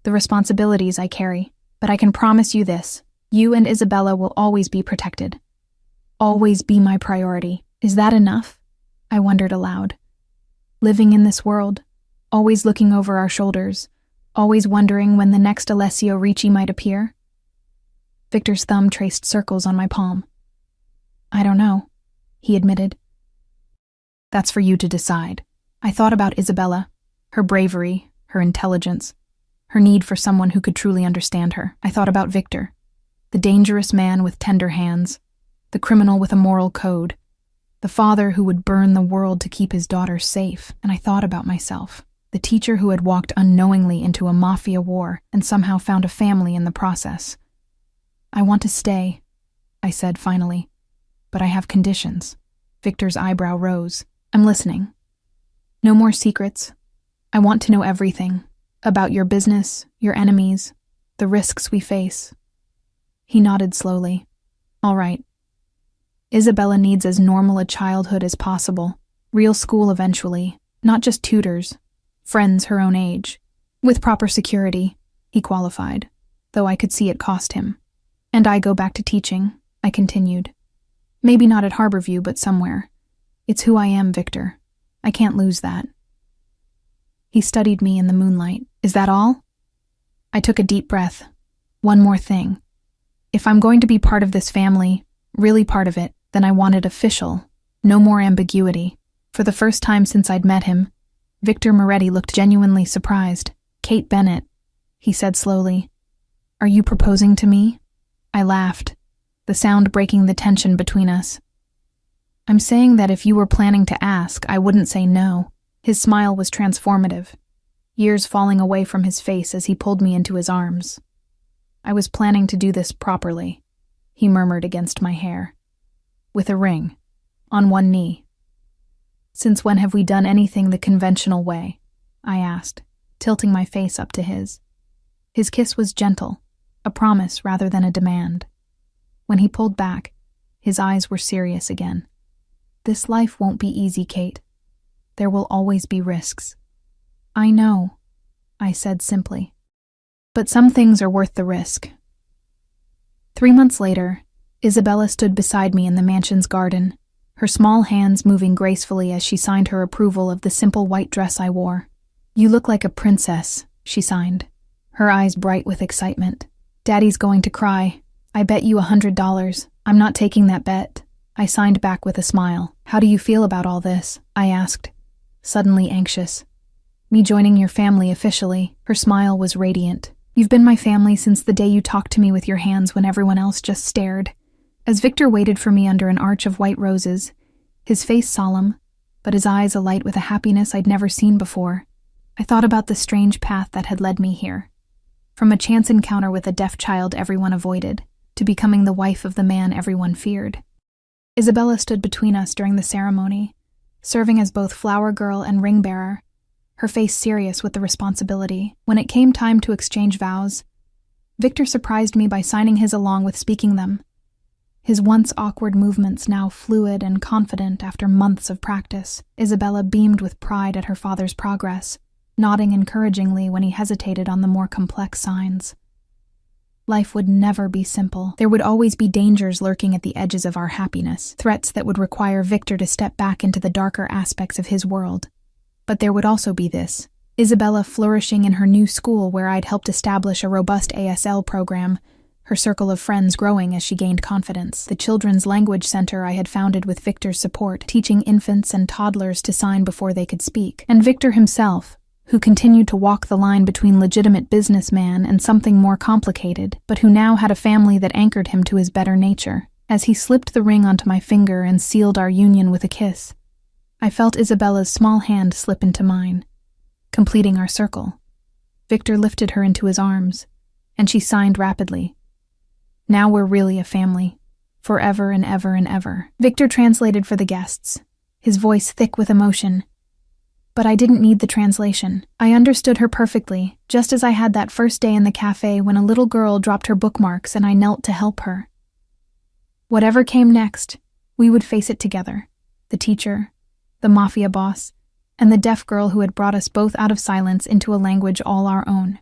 the responsibilities I carry, but I can promise you this. You and Isabella will always be protected. Always be my priority." "Is that enough?" I wondered aloud. Living in this world, always looking over our shoulders, always wondering when the next Alessio Ricci might appear? Victor's thumb traced circles on my palm. "I don't know," he admitted. "That's for you to decide." I thought about Isabella, her bravery, her intelligence, her need for someone who could truly understand her. I thought about Victor, the dangerous man with tender hands, the criminal with a moral code, the father who would burn the world to keep his daughter safe. And I thought about myself, the teacher who had walked unknowingly into a mafia war and somehow found a family in the process. "I want to stay," I said finally, "but I have conditions." Victor's eyebrow rose. "I'm listening." "No more secrets. I want to know everything, about your business, your enemies, the risks we face." He nodded slowly. "All right. Isabella needs as normal a childhood as possible, real school eventually, not just tutors, friends her own age, with proper security," he qualified, though I could see it cost him. "And I go back to teaching," I continued. "Maybe not at Harborview, but somewhere. It's who I am, Victor. I can't lose that." He studied me in the moonlight. "Is that all?" I took a deep breath. One more thing. If I'm going to be part of this family, really part of it, then I want it official. No more ambiguity. For the first time since I'd met him, Victor Moretti looked genuinely surprised. "Kate Bennett," he said slowly. "Are you proposing to me?" I laughed, the sound breaking the tension between us. "I'm saying that if you were planning to ask, I wouldn't say no." His smile was transformative, years falling away from his face as he pulled me into his arms. "I was planning to do this properly," he murmured against my hair. "With a ring, on one knee." "Since when have we done anything the conventional way?" I asked, tilting my face up to his. His kiss was gentle, a promise rather than a demand. When he pulled back, his eyes were serious again. "This life won't be easy, Kate. There will always be risks." "I know," I said simply. "But some things are worth the risk." 3 months later, Isabella stood beside me in the mansion's garden, her small hands moving gracefully as she signed her approval of the simple white dress I wore. "You look like a princess," she signed, her eyes bright with excitement. "Daddy's going to cry. I bet you $100. I'm not taking that bet." I signed back with a smile. "How do you feel about all this?" I asked, suddenly anxious. "Me joining your family officially." Her smile was radiant. "You've been my family since the day you talked to me with your hands when everyone else just stared." As Victor waited for me under an arch of white roses, his face solemn, but his eyes alight with a happiness I'd never seen before, I thought about the strange path that had led me here. From a chance encounter with a deaf child everyone avoided, to becoming the wife of the man everyone feared. Isabella stood between us during the ceremony, serving as both flower girl and ring bearer, her face serious with the responsibility. When it came time to exchange vows, Victor surprised me by signing his along with speaking them. His once awkward movements now fluid and confident after months of practice. Isabella beamed with pride at her father's progress, nodding encouragingly when he hesitated on the more complex signs. Life would never be simple. There would always be dangers lurking at the edges of our happiness, threats that would require Victor to step back into the darker aspects of his world. But there would also be this: Isabella flourishing in her new school where I'd helped establish a robust ASL program, her circle of friends growing as she gained confidence, the Children's Language Center I had founded with Victor's support, teaching infants and toddlers to sign before they could speak, and Victor himself, who continued to walk the line between legitimate businessman and something more complicated, but who now had a family that anchored him to his better nature. As he slipped the ring onto my finger and sealed our union with a kiss, I felt Isabella's small hand slip into mine, completing our circle. Victor lifted her into his arms, and she signed rapidly. "Now we're really a family, forever and ever and ever." Victor translated for the guests, his voice thick with emotion. But I didn't need the translation. I understood her perfectly, just as I had that first day in the cafe when a little girl dropped her bookmarks and I knelt to help her. Whatever came next, we would face it together. The teacher, the mafia boss, and the deaf girl who had brought us both out of silence into a language all our own.